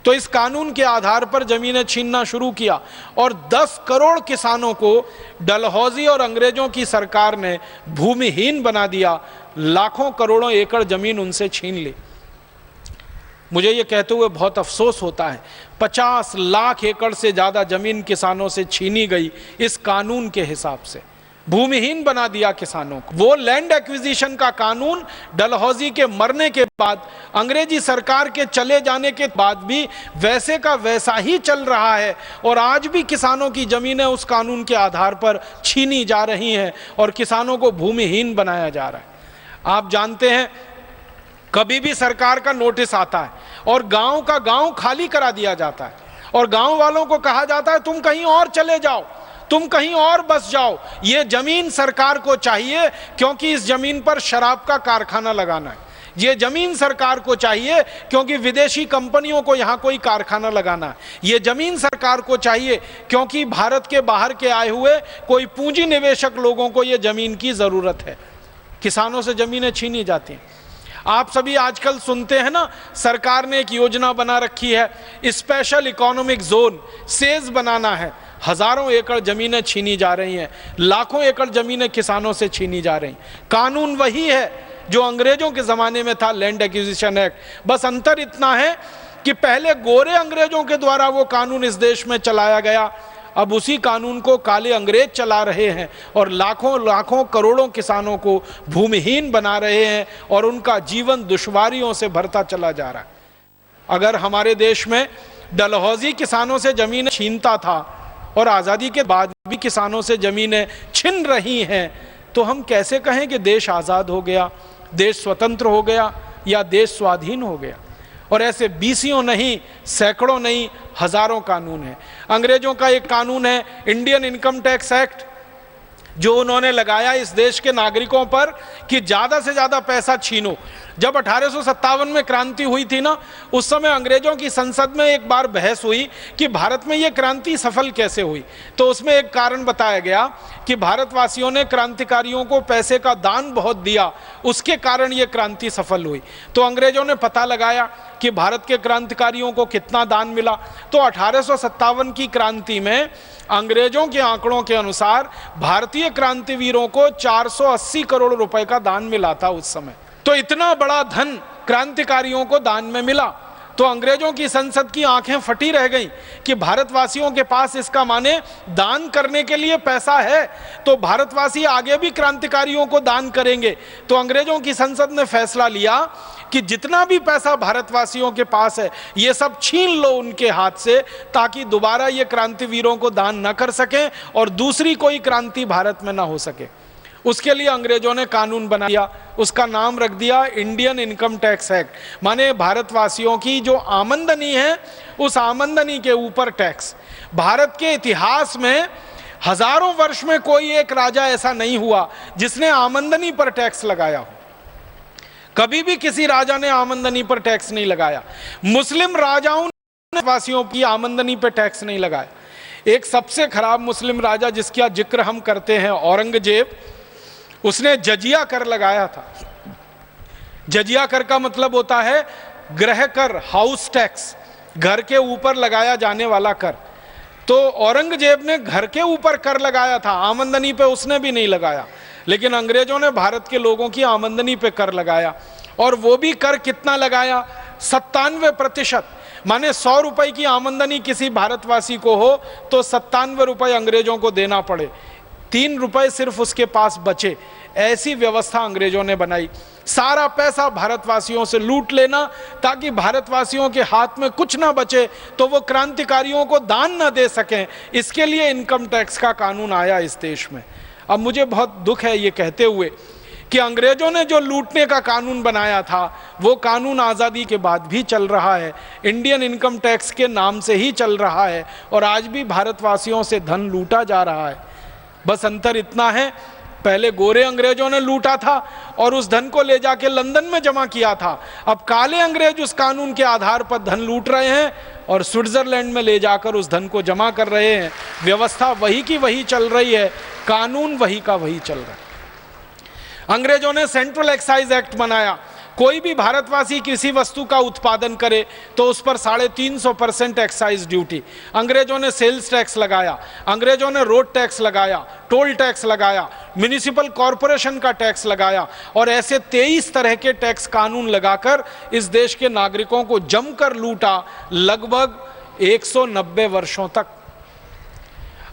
तो इस कानून के आधार पर जमीनें छीनना शुरू किया और 10 करोड़ किसानों को डलहौजी और अंग्रेजों की सरकार ने भूमिहीन बना दिया। लाखों करोड़ों एकड़ जमीन उनसे छीन ली। मुझे ये कहते हुए बहुत अफसोस होता है, 50 लाख एकड़ से ज़्यादा जमीन किसानों से छीनी गई इस कानून के हिसाब से, भूमिहीन बना दिया किसानों को। वो लैंड एक्विजिशन का कानून डलहौजी के मरने के बाद, अंग्रेजी सरकार के चले जाने के बाद भी वैसे का वैसा ही चल रहा है और आज भी किसानों की जमीनें उस कानून के आधार पर छीनी जा रही हैं और किसानों को भूमिहीन बनाया जा रहा है। आप जानते हैं, कभी भी सरकार का नोटिस आता है और गांव का गांव खाली करा दिया जाता है और गांव वालों को कहा जाता है तुम कहीं और चले जाओ, तुम कहीं और बस जाओ, ये जमीन सरकार को चाहिए क्योंकि इस जमीन पर शराब का कारखाना लगाना है। ये जमीन सरकार को चाहिए क्योंकि विदेशी कंपनियों को यहाँ कोई कारखाना लगाना है। ये जमीन सरकार को चाहिए क्योंकि भारत के बाहर के आए हुए कोई पूंजी निवेशक लोगों को ये जमीन की जरूरत है। किसानों से जमीनें छीनी जाती हैं। आप सभी आजकल सुनते हैं ना, सरकार ने एक योजना बना रखी है, स्पेशल इकोनॉमिक जोन, सेज बनाना है। हजारों एकड़ जमीनें छीनी जा रही हैं, लाखों एकड़ जमीनें किसानों से छीनी जा रही हैं। कानून वही है जो अंग्रेजों के ज़माने में था, लैंड एक्विजिशन एक्ट। बस अंतर इतना है कि पहले गोरे अंग्रेजों के द्वारा वो कानून इस देश में चलाया गया, अब उसी कानून को काले अंग्रेज चला रहे हैं और लाखों लाखों करोड़ों किसानों को भूमिहीन बना रहे हैं और उनका जीवन दुश्वारियों से भरता चला जा रहा है। अगर हमारे देश में डलहौजी किसानों से ज़मीनें छीनता था और आज़ादी के बाद भी किसानों से ज़मीनें छिन रही हैं, तो हम कैसे कहें कि देश आज़ाद हो गया, देश स्वतंत्र हो गया या देश स्वाधीन हो गया? और ऐसे बीसियों नहीं, सैकड़ों नहीं, हजारों कानून हैं। अंग्रेजों का एक कानून है इंडियन इनकम टैक्स एक्ट, जो उन्होंने लगाया इस देश के नागरिकों पर कि ज़्यादा से ज़्यादा पैसा छीनो। जब 1857 में क्रांति हुई थी ना, उस समय अंग्रेजों की संसद में एक बार बहस हुई कि भारत में ये क्रांति सफल कैसे हुई। तो उसमें एक कारण बताया गया कि भारतवासियों ने क्रांतिकारियों को पैसे का दान बहुत दिया, उसके कारण ये क्रांति सफल हुई। तो अंग्रेजों ने पता लगाया कि भारत के क्रांतिकारियों को कितना दान मिला। तो 1857 की क्रांति में अंग्रेजों के आंकड़ों के अनुसार भारतीय क्रांतिवीरों को 480 करोड़ रुपए का दान मिला था उस समय। तो इतना बड़ा धन क्रांतिकारियों को दान में मिला। तो अंग्रेजों की संसद की आंखें फटी रह गईं कि भारतवासियों के पास इसका माने दान करने के लिए पैसा है, तो भारतवासी आगे भी क्रांतिकारियों को दान करेंगे। तो अंग्रेजों की संसद ने फैसला लिया कि जितना भी पैसा भारतवासियों के पास है ये सब छीन लो उनके हाथ से, ताकि दोबारा ये क्रांतिवीरों को दान न कर सकें और दूसरी कोई क्रांति भारत में ना हो सके। उसके लिए अंग्रेजों ने कानून बना दिया, उसका नाम रख दिया इंडियन इनकम टैक्स एक्ट। माने भारतवासियों की जो आमदनी है उस आमदनी के ऊपर टैक्स। भारत के इतिहास में हजारों वर्ष में कोई एक राजा ऐसा नहीं हुआ जिसने आमदनी पर टैक्स लगाया हो। कभी भी किसी राजा ने आमदनी पर टैक्स नहीं लगाया। मुस्लिम राजाओं ने वासियों की आमदनी पर टैक्स नहीं लगाया। एक सबसे खराब मुस्लिम राजा जिसका जिक्र हम करते हैं, औरंगजेब, उसने जजिया कर लगाया था। जजिया कर का मतलब होता है गृह कर, हाउस टैक्स, घर के ऊपर लगाया जाने वाला कर। तो औरंगजेब ने घर के ऊपर कर लगाया था, आमदनी पे उसने भी नहीं लगाया। लेकिन अंग्रेजों ने भारत के लोगों की आमदनी पे कर लगाया, और वो भी कर कितना लगाया? 97%। माने 100 रुपए की आमदनी किसी भारतवासी को हो तो 97 रुपए अंग्रेजों को देना पड़े, 3 रुपए सिर्फ उसके पास बचे। ऐसी व्यवस्था अंग्रेजों ने बनाई। सारा पैसा भारतवासियों से लूट लेना ताकि भारतवासियों के हाथ में कुछ ना बचे तो वो क्रांतिकारियों को दान ना दे सकें। इसके लिए इनकम टैक्स का कानून आया इस देश में। अब मुझे बहुत दुख है ये कहते हुए कि अंग्रेजों ने जो लूटने का कानून बनाया था वो कानून आज़ादी के बाद भी चल रहा है, इंडियन इनकम टैक्स के नाम से ही चल रहा है, और आज भी भारतवासियों से धन लूटा जा रहा है। बस अंतर इतना है, पहले गोरे अंग्रेजों ने लूटा था और उस धन को ले जाके लंदन में जमा किया था। अब काले अंग्रेज उस कानून के आधार पर धन लूट रहे हैं और स्विट्जरलैंड में ले जाकर उस धन को जमा कर रहे हैं। व्यवस्था वही की वही चल रही है, कानून वही का वही चल रहा है। अंग्रेजों ने सेंट्रल एक्साइज एक्ट बनाया। कोई भी भारतवासी किसी वस्तु का उत्पादन करे तो उस पर 350% एक्साइज ड्यूटी। अंग्रेजों ने सेल्स टैक्स लगाया, अंग्रेजों ने रोड टैक्स लगाया, टोल टैक्स लगाया, म्युनिसिपल कॉरपोरेशन का टैक्स लगाया, और ऐसे 23 तरह के टैक्स कानून लगाकर इस देश के नागरिकों को जमकर लूटा लगभग 190 वर्षों तक।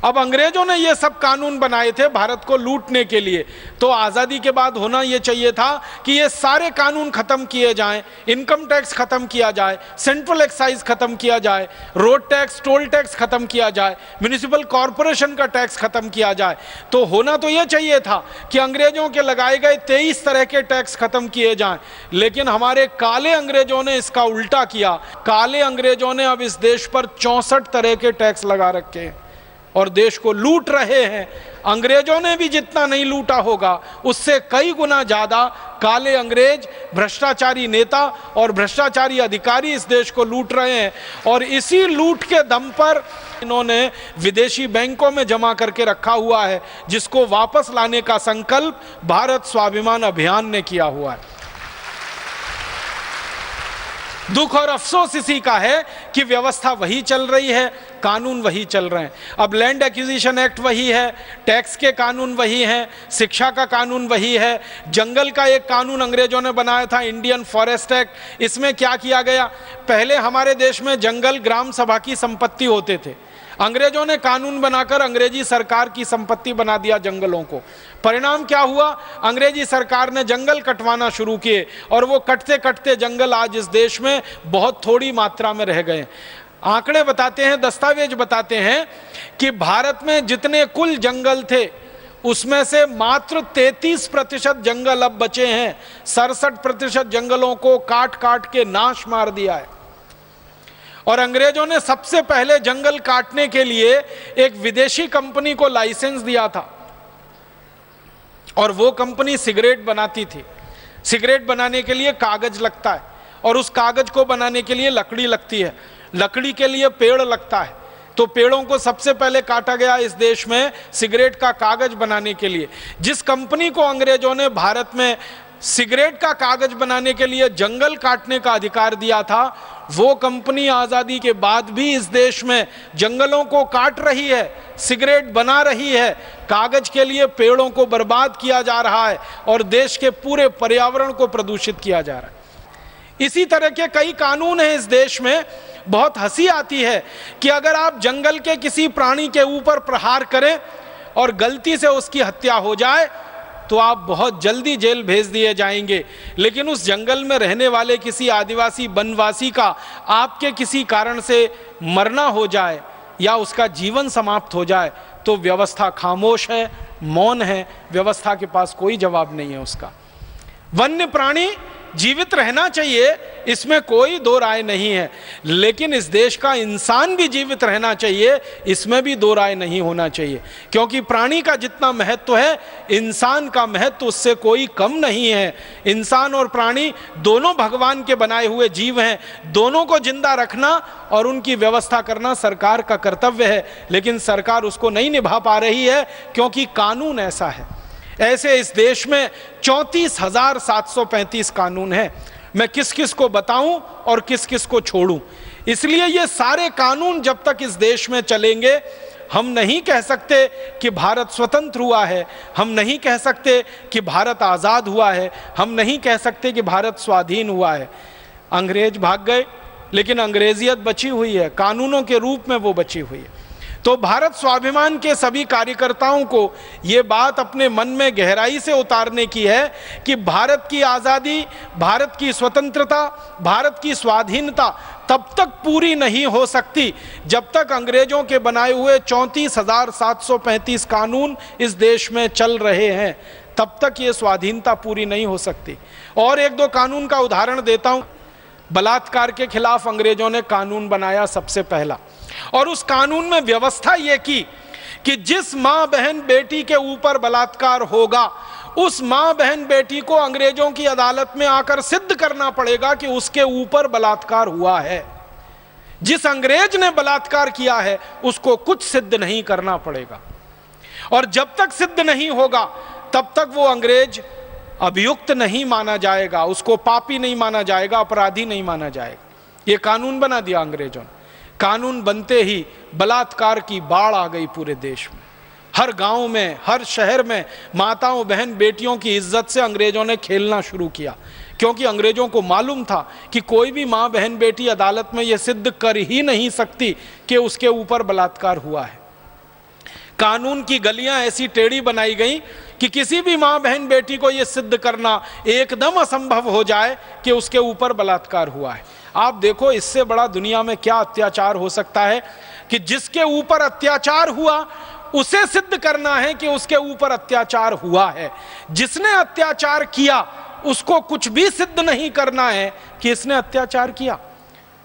अब अंग्रेजों ने ये सब कानून बनाए थे भारत को लूटने के लिए, तो आज़ादी के बाद होना ये चाहिए था कि ये सारे कानून खत्म किए जाएं, इनकम टैक्स खत्म किया जाए, सेंट्रल एक्साइज खत्म किया जाए, रोड टैक्स, टोल टैक्स खत्म किया जाए, म्युनिसिपल कॉरपोरेशन का टैक्स खत्म किया जाए। तो होना तो ये चाहिए था कि अंग्रेजों के लगाए गए 23 तरह के टैक्स खत्म किए जाएं, लेकिन हमारे काले अंग्रेजों ने इसका उल्टा किया। काले अंग्रेजों ने अब इस देश पर 64 तरह के टैक्स लगा रखे हैं और देश को लूट रहे हैं। अंग्रेजों ने भी जितना नहीं लूटा होगा उससे कई गुना ज्यादा काले अंग्रेज, भ्रष्टाचारी नेता और भ्रष्टाचारी अधिकारी इस देश को लूट रहे हैं। और इसी लूट के दम पर इन्होंने विदेशी बैंकों में जमा करके रखा हुआ है, जिसको वापस लाने का संकल्प भारत स्वाभिमान अभियान ने किया हुआ है। दुख और अफसोस इसी का है कि व्यवस्था वही चल रही है, कानून वही चल रहे हैं। अब लैंड एक्विजिशन एक्ट वही है, टैक्स के कानून वही हैं, शिक्षा का कानून वही है, जंगल का एक कानून अंग्रेजों ने बनाया था, इंडियन फॉरेस्ट एक्ट। इसमें क्या किया गया? पहले हमारे देश में जंगल ग्राम सभा की संपत्ति होते थे, अंग्रेजों ने कानून बनाकर अंग्रेजी सरकार की संपत्ति बना दिया जंगलों को। परिणाम क्या हुआ? अंग्रेजी सरकार ने जंगल कटवाना शुरू किए और वो कटते कटते जंगल आज इस देश में बहुत थोड़ी मात्रा में रह गए। आंकड़े बताते हैं, दस्तावेज बताते हैं कि भारत में जितने कुल जंगल थे उसमें से मात्र 33% जंगल अब बचे हैं। 67% जंगलों को काट काट के नाश मार दिया है। और अंग्रेजों ने सबसे पहले जंगल काटने के लिए एक विदेशी कंपनी को लाइसेंस दिया था, और वो कंपनी सिगरेट बनाती थी। सिगरेट बनाने के लिए कागज लगता है और उस कागज को बनाने के लिए लकड़ी लगती है, लकड़ी के लिए पेड़ लगता है। तो पेड़ों को सबसे पहले काटा गया इस देश में सिगरेट का कागज बनाने के लिए। जिस कंपनी को अंग्रेजों ने भारत में सिगरेट का कागज बनाने के लिए जंगल काटने का अधिकार दिया था, वो कंपनी आज़ादी के बाद भी इस देश में जंगलों को काट रही है, सिगरेट बना रही है, कागज के लिए पेड़ों को बर्बाद किया जा रहा है और देश के पूरे पर्यावरण को प्रदूषित किया जा रहा है। इसी तरह के कई कानून हैं इस देश में। बहुत हंसी आती है कि अगर आप जंगल के किसी प्राणी के ऊपर प्रहार करें और गलती से उसकी हत्या हो जाए तो आप बहुत जल्दी जेल भेज दिए जाएंगे, लेकिन उस जंगल में रहने वाले किसी आदिवासी वनवासी का आपके किसी कारण से मरना हो जाए या उसका जीवन समाप्त हो जाए तो व्यवस्था खामोश है, मौन है, व्यवस्था के पास कोई जवाब नहीं है उसका। वन्य प्राणी जीवित रहना चाहिए, इसमें कोई दो राय नहीं है, लेकिन इस देश का इंसान भी जीवित रहना चाहिए, इसमें भी दो राय नहीं होना चाहिए। क्योंकि प्राणी का जितना महत्व है, इंसान का महत्व उससे कोई कम नहीं है। इंसान और प्राणी दोनों भगवान के बनाए हुए जीव हैं, दोनों को जिंदा रखना और उनकी व्यवस्था करना सरकार का कर्तव्य है, लेकिन सरकार उसको नहीं निभा पा रही है क्योंकि कानून ऐसा है। ऐसे इस देश में 34,735 कानून हैं। मैं किस किस को बताऊं और किस किस को छोड़ूं। इसलिए ये सारे कानून जब तक इस देश में चलेंगे, हम नहीं कह सकते कि भारत स्वतंत्र हुआ है, हम नहीं कह सकते कि भारत आज़ाद हुआ है, हम नहीं कह सकते कि भारत स्वाधीन हुआ है। अंग्रेज भाग गए, लेकिन अंग्रेजियत बची हुई है, कानूनों के रूप में वो बची हुई है। तो भारत स्वाभिमान के सभी कार्यकर्ताओं को ये बात अपने मन में गहराई से उतारने की है कि भारत की आज़ादी, भारत की स्वतंत्रता, भारत की स्वाधीनता तब तक पूरी नहीं हो सकती जब तक अंग्रेजों के बनाए हुए 34,735 कानून इस देश में चल रहे हैं, तब तक ये स्वाधीनता पूरी नहीं हो सकती। और एक दो कानून का उदाहरण देता हूँ। बलात्कार के खिलाफ अंग्रेजों ने कानून बनाया सबसे पहला, और उस कानून में व्यवस्था यह की कि जिस मां बहन बेटी के ऊपर बलात्कार होगा, उस मां बहन बेटी को अंग्रेजों की अदालत में आकर सिद्ध करना पड़ेगा कि उसके ऊपर बलात्कार हुआ है। जिस अंग्रेज ने बलात्कार किया है उसको कुछ सिद्ध नहीं करना पड़ेगा, और जब तक सिद्ध नहीं होगा तब तक वो अंग्रेज अभियुक्त नहीं माना जाएगा, उसको पापी नहीं माना जाएगा, अपराधी नहीं माना जाएगा। ये कानून बना दिया अंग्रेजों ने। कानून बनते ही बलात्कार की बाढ़ आ गई पूरे देश में। हर गांव में, हर शहर में माताओं, बहन, बेटियों की इज्जत से अंग्रेजों ने खेलना शुरू किया, क्योंकि अंग्रेजों को मालूम था कि कोई भी मां, बहन, बेटी अदालत में यह सिद्ध कर ही नहीं सकती कि उसके ऊपर बलात्कार हुआ है। कानून की गलियां ऐसी टेढ़ी बनाई गई कि किसी भी मां, बहन, बेटी को यह सिद्ध करना एकदम असंभव हो जाए कि उसके ऊपर बलात्कार हुआ है। आप देखो, इससे बड़ा दुनिया में क्या अत्याचार हो सकता है कि जिसके ऊपर अत्याचार हुआ उसे सिद्ध करना है कि उसके ऊपर अत्याचार हुआ है। जिसने अत्याचार किया उसको कुछ भी सिद्ध नहीं करना है कि इसने अत्याचार किया।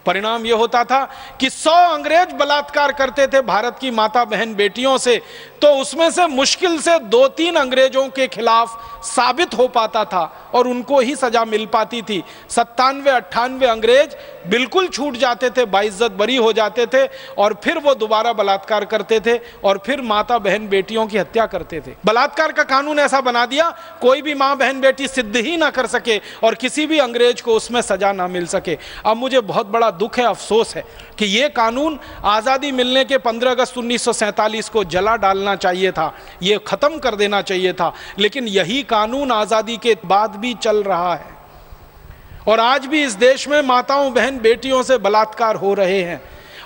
परिणाम यह होता था कि 100 अंग्रेज बलात्कार करते थे भारत की माता, बहन, बेटियों से, तो उसमें से मुश्किल से 2-3 अंग्रेजों के खिलाफ साबित हो पाता था और उनको ही सजा मिल पाती थी। 97-98 अंग्रेज बिल्कुल छूट जाते थे, बाइज्जत बरी हो जाते थे, और फिर वो दोबारा बलात्कार करते थे और फिर माता, बहन, बेटियों की हत्या करते थे। बलात्कार का कानून ऐसा बना दिया कोई भी मां, बहन, बेटी सिद्ध ही ना कर सके और किसी भी अंग्रेज को उसमें सजा ना मिल सके। अब मुझे बहुत बड़ा दुख है, अफसोस है कि ये कानून आज़ादी मिलने के 15 अगस्त 1947 को जला डालना चाहिए था, ये खत्म कर देना चाहिए था, लेकिन यही कानून आज़ादी के बाद भी चल रहा है और आज भी इस देश में माताओं, बहन, बेटियों से बलात्कार हो रहे हैं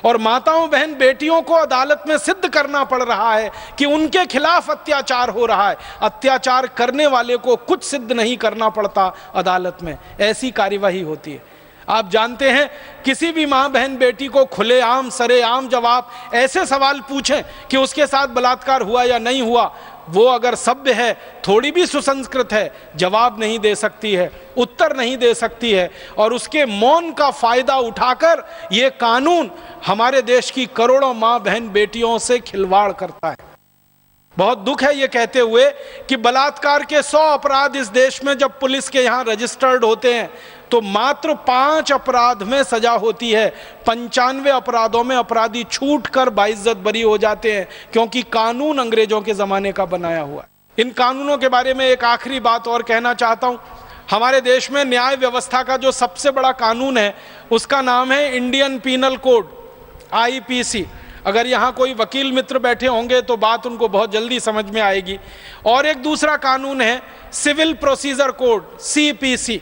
और माताओं, बहन, बेटियों को अदालत में सिद्ध करना पड़ रहा है कि उनके खिलाफ अत्याचार हो रहा है। अत्याचार करने वाले को कुछ सिद्ध नहीं करना पड़ता अदालत में, ऐसी कार्यवाही होती है। आप जानते हैं, किसी भी मां, बहन, बेटी को खुलेआम, सरेआम जवाब ऐसे सवाल पूछें कि उसके साथ बलात्कार हुआ या नहीं हुआ, वो अगर सभ्य है, थोड़ी भी सुसंस्कृत है, जवाब नहीं दे सकती है, उत्तर नहीं दे सकती है, और उसके मौन का फायदा उठाकर ये कानून हमारे देश की करोड़ों मां, बहन, बेटियों से खिलवाड़ करता है। बहुत दुख है ये कहते हुए कि बलात्कार के 100 अपराध इस देश में जब पुलिस के यहाँ रजिस्टर्ड होते हैं तो मात्र 5 अपराध में सजा होती है। 95 अपराधों में अपराधी छूट कर बाइज्जत बरी हो जाते हैं, क्योंकि कानून अंग्रेजों के जमाने का बनाया हुआ है। इन कानूनों के बारे में एक आखिरी बात और कहना चाहता हूं। हमारे देश में न्याय व्यवस्था का जो सबसे बड़ा कानून है उसका नाम है इंडियन पीनल कोड, IPC। अगर यहाँ कोई वकील मित्र बैठे होंगे तो बात उनको बहुत जल्दी समझ में आएगी। और एक दूसरा कानून है सिविल प्रोसीजर कोड, CPC,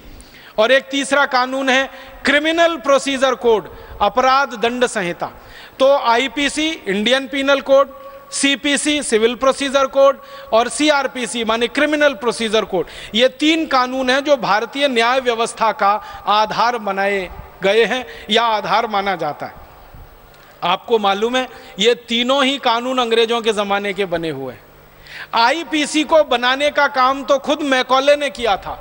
और एक तीसरा कानून है क्रिमिनल प्रोसीजर कोड, अपराध दंड संहिता। तो IPC Indian penal code, CPC civil procedure code और सीआरपीसी माने क्रिमिनल प्रोसीजर कोड, ये 3 कानून हैं जो भारतीय न्याय व्यवस्था का आधार बनाए गए हैं या आधार माना जाता है। आपको मालूम है ये तीनों ही कानून अंग्रेजों के जमाने के बने हुए हैं। आईपीसी को बनाने का काम तो खुद मैकॉले ने किया था।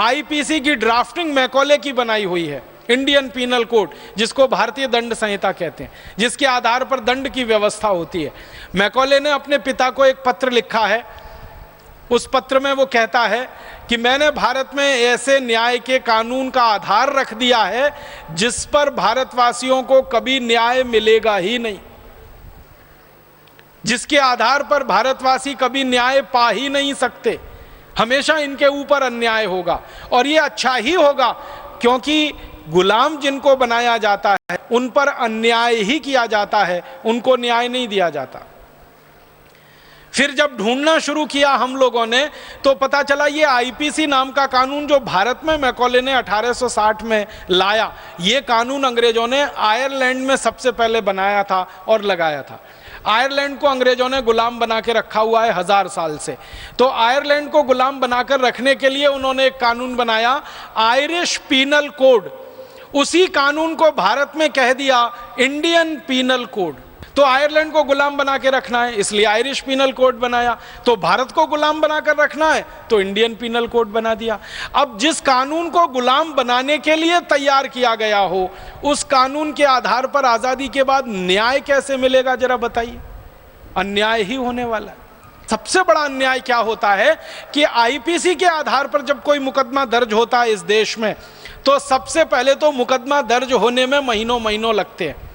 आईपीसी की ड्राफ्टिंग मैकॉले की बनाई हुई है, इंडियन पीनल कोड जिसको भारतीय दंड संहिता कहते हैं, जिसके आधार पर दंड की व्यवस्था होती है। मैकॉले ने अपने पिता को एक पत्र लिखा है, उस पत्र में वो कहता है कि मैंने भारत में ऐसे न्याय के कानून का आधार रख दिया है जिस पर भारतवासियों को कभी न्याय मिलेगा ही नहीं, जिसके आधार पर भारतवासी कभी न्याय पा ही नहीं सकते, हमेशा इनके ऊपर अन्याय होगा। और ये अच्छा ही होगा क्योंकि गुलाम जिनको बनाया जाता है उन पर अन्याय ही किया जाता है, उनको न्याय नहीं दिया जाता। फिर जब ढूंढना शुरू किया हम लोगों ने तो पता चला ये आईपीसी नाम का कानून जो भारत में मैकॉले ने 1860 में लाया, ये कानून अंग्रेजों ने आयरलैंड में सबसे पहले बनाया था और लगाया था। आयरलैंड को अंग्रेजों ने गुलाम बना के रखा हुआ है 1000 साल से। तो आयरलैंड को गुलाम बनाकर रखने के लिए उन्होंने एक कानून बनाया, आयरिश पीनल कोड। उसी कानून को भारत में कह दिया इंडियन पीनल कोड। तो आयरलैंड को गुलाम बना के रखना है इसलिए आयरिश पीनल कोड बनाया, तो भारत को गुलाम बनाकर रखना है तो इंडियन पीनल कोड बना दिया। अब जिस कानून को गुलाम बनाने के लिए तैयार किया गया हो, उस कानून के आधार पर आजादी के बाद न्याय कैसे मिलेगा, जरा बताइए। अन्याय ही होने वाला है। सबसे बड़ा अन्याय क्या होता है कि आईपीसी के आधार पर जब कोई मुकदमा दर्ज होता है इस देश में, तो सबसे पहले तो मुकदमा दर्ज होने में महीनों महीनों लगते हैं।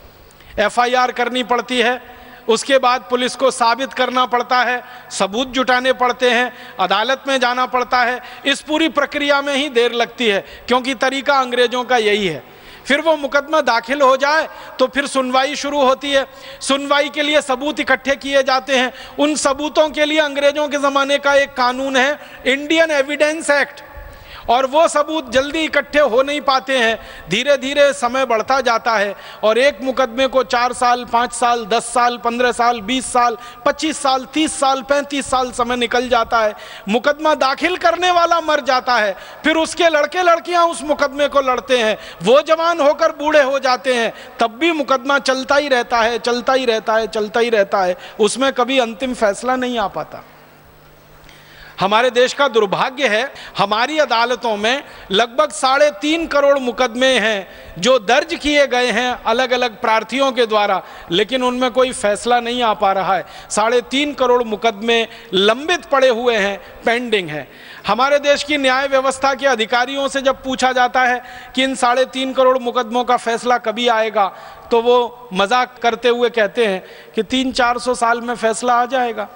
एफआईआर करनी पड़ती है, उसके बाद पुलिस को साबित करना पड़ता है, सबूत जुटाने पड़ते हैं, अदालत में जाना पड़ता है। इस पूरी प्रक्रिया में ही देर लगती है क्योंकि तरीका अंग्रेजों का यही है। फिर वो मुकदमा दाखिल हो जाए तो फिर सुनवाई शुरू होती है। सुनवाई के लिए सबूत इकट्ठे किए जाते हैं। उन सबूतों के लिए अंग्रेजों के ज़माने का एक कानून है इंडियन एविडेंस एक्ट, और वो सबूत जल्दी इकट्ठे हो नहीं पाते हैं। धीरे धीरे समय बढ़ता जाता है और एक मुकदमे को 4 साल, 5 साल, 10 साल, 15 साल, 20 साल, 25 साल, 30 साल, 35 साल समय निकल जाता है। मुकदमा दाखिल करने वाला मर जाता है, फिर उसके लड़के लड़कियां उस मुकदमे को लड़ते हैं, वो जवान होकर बूढ़े हो जाते हैं, तब भी मुकदमा चलता ही रहता है, चलता ही रहता है, चलता ही रहता है। उसमें कभी अंतिम फैसला नहीं आ पाता। हमारे देश का दुर्भाग्य है, हमारी अदालतों में लगभग 3.5 करोड़ मुकदमे हैं जो दर्ज किए गए हैं अलग अलग प्रार्थियों के द्वारा, लेकिन उनमें कोई फैसला नहीं आ पा रहा है। 3.5 करोड़ मुकदमे लंबित पड़े हुए हैं, पेंडिंग हैं। हमारे देश की न्याय व्यवस्था के अधिकारियों से जब पूछा जाता है कि इन 3.5 करोड़ मुकदमों का फैसला कभी आएगा, तो वो मजाक करते हुए कहते हैं कि 300-400 साल में फैसला आ जाएगा।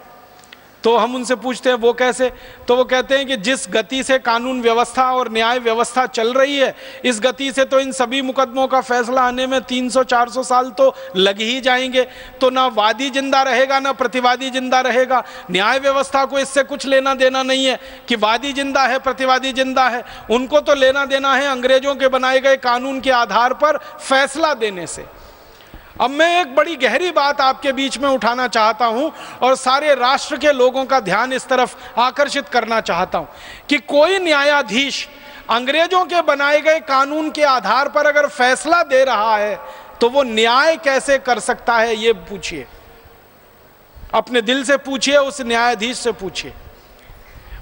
तो हम उनसे पूछते हैं वो कैसे, तो वो कहते हैं कि जिस गति से कानून व्यवस्था और न्याय व्यवस्था चल रही है, इस गति से तो इन सभी मुकदमों का फैसला आने में 300-400 साल तो लग ही जाएंगे। तो ना वादी जिंदा रहेगा ना प्रतिवादी जिंदा रहेगा। न्याय व्यवस्था को इससे कुछ लेना देना नहीं है कि वादी जिंदा है प्रतिवादी जिंदा है, उनको तो लेना देना है अंग्रेजों के बनाए गए कानून के आधार पर फैसला देने से। अब मैं एक बड़ी गहरी बात आपके बीच में उठाना चाहता हूं और सारे राष्ट्र के लोगों का ध्यान इस तरफ आकर्षित करना चाहता हूं कि कोई न्यायाधीश अंग्रेजों के बनाए गए कानून के आधार पर अगर फैसला दे रहा है तो वो न्याय कैसे कर सकता है, ये पूछिए, अपने दिल से पूछिए, उस न्यायाधीश से पूछिए।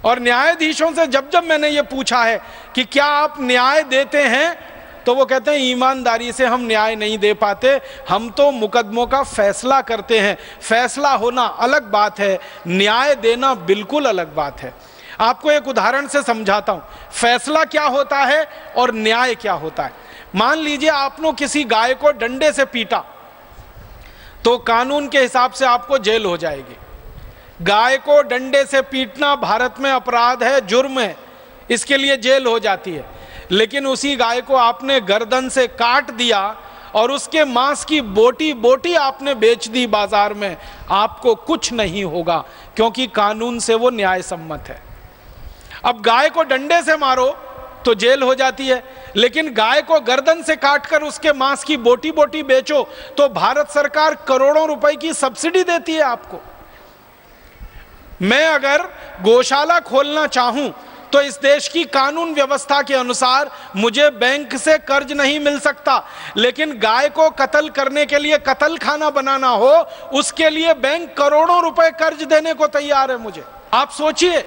और न्यायाधीशों से जब जब मैंने ये पूछा है कि क्या आप न्याय देते हैं, तो वो कहते हैं ईमानदारी से हम न्याय नहीं दे पाते, हम तो मुकदमों का फैसला करते हैं। फैसला होना अलग बात है, न्याय देना बिल्कुल अलग बात है। आपको एक उदाहरण से समझाता हूं फैसला क्या होता है और न्याय क्या होता है। मान लीजिए आपने किसी गाय को डंडे से पीटा, तो कानून के हिसाब से आपको जेल हो जाएगी। गाय को डंडे से पीटना भारत में अपराध है, जुर्म है, इसके लिए जेल हो जाती है। लेकिन उसी गाय को आपने गर्दन से काट दिया और उसके मांस की बोटी बोटी आपने बेच दी बाजार में, आपको कुछ नहीं होगा क्योंकि कानून से वो न्याय सम्मत है। अब गाय को डंडे से मारो तो जेल हो जाती है, लेकिन गाय को गर्दन से काटकर उसके मांस की बोटी बोटी बेचो तो भारत सरकार करोड़ों रुपए की सब्सिडी देती है आपको। मैं अगर गौशाला खोलना चाहूं तो इस देश की कानून व्यवस्था के अनुसार मुझे बैंक से कर्ज नहीं मिल सकता, लेकिन गाय को कत्ल करने के लिए कत्ल खाना बनाना हो उसके लिए बैंक करोड़ों रुपए कर्ज देने को तैयार है मुझे। आप सोचिए,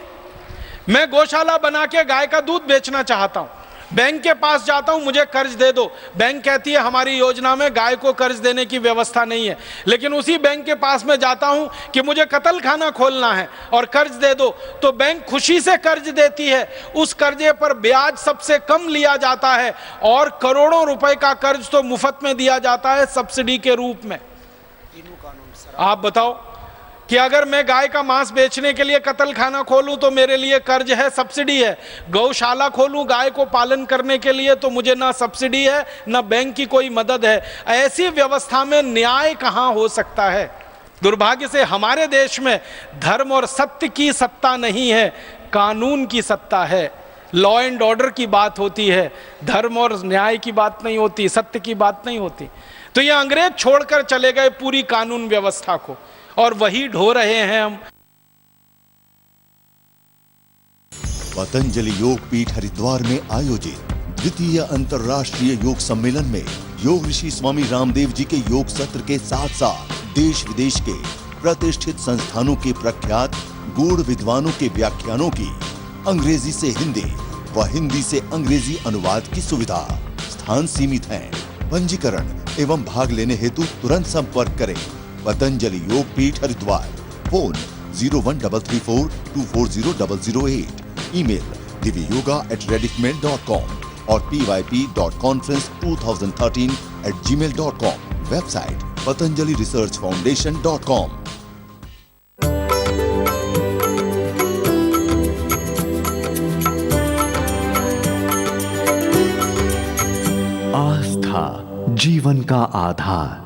मैं गौशाला बना के गाय का दूध बेचना चाहता हूं, बैंक के पास जाता हूं, मुझे कर्ज दे दो, बैंक कहती है हमारी योजना में गाय को कर्ज देने की व्यवस्था नहीं है। लेकिन उसी बैंक के पास में जाता हूं कि मुझे कत्ल खाना खोलना है और कर्ज दे दो, तो बैंक खुशी से कर्ज देती है। उस कर्जे पर ब्याज सबसे कम लिया जाता है और करोड़ों रुपए का कर्ज तो मुफ्त में दिया जाता है सब्सिडी के रूप में। आप बताओ कि अगर मैं गाय का मांस बेचने के लिए कत्ल खाना खोलूं तो मेरे लिए कर्ज है, सब्सिडी है। गौशाला खोलूं गाय को पालन करने के लिए तो मुझे ना सब्सिडी है ना बैंक की कोई मदद है। ऐसी व्यवस्था में न्याय कहां हो सकता है? दुर्भाग्य से हमारे देश में धर्म और सत्य की सत्ता नहीं है, कानून की सत्ता है। लॉ एंड ऑर्डर की बात होती है, धर्म और न्याय की बात नहीं होती, सत्य की बात नहीं होती। तो ये अंग्रेज छोड़कर चले गए पूरी कानून व्यवस्था को और वही ढो रहे हैं हम। पतंजलि योग पीठ हरिद्वार में आयोजित द्वितीय अंतर्राष्ट्रीय योग सम्मेलन में योग ऋषि स्वामी रामदेव जी के योग सत्र के साथ साथ देश विदेश के प्रतिष्ठित संस्थानों के प्रख्यात गूढ़ विद्वानों के व्याख्यानों की अंग्रेजी से हिंदी व हिंदी से अंग्रेजी अनुवाद की सुविधा। स्थान सीमित है। पंजीकरण एवं भाग लेने हेतु तुरंत संपर्क करें। पतंजलि योग पीठ हरिद्वार। फोन 01434240008। ईमेल divyoga@rediffmail.com और pyp.conference2013@gmail.com। Website patanjaliresearchfoundation.com। आस्था जीवन का आधार।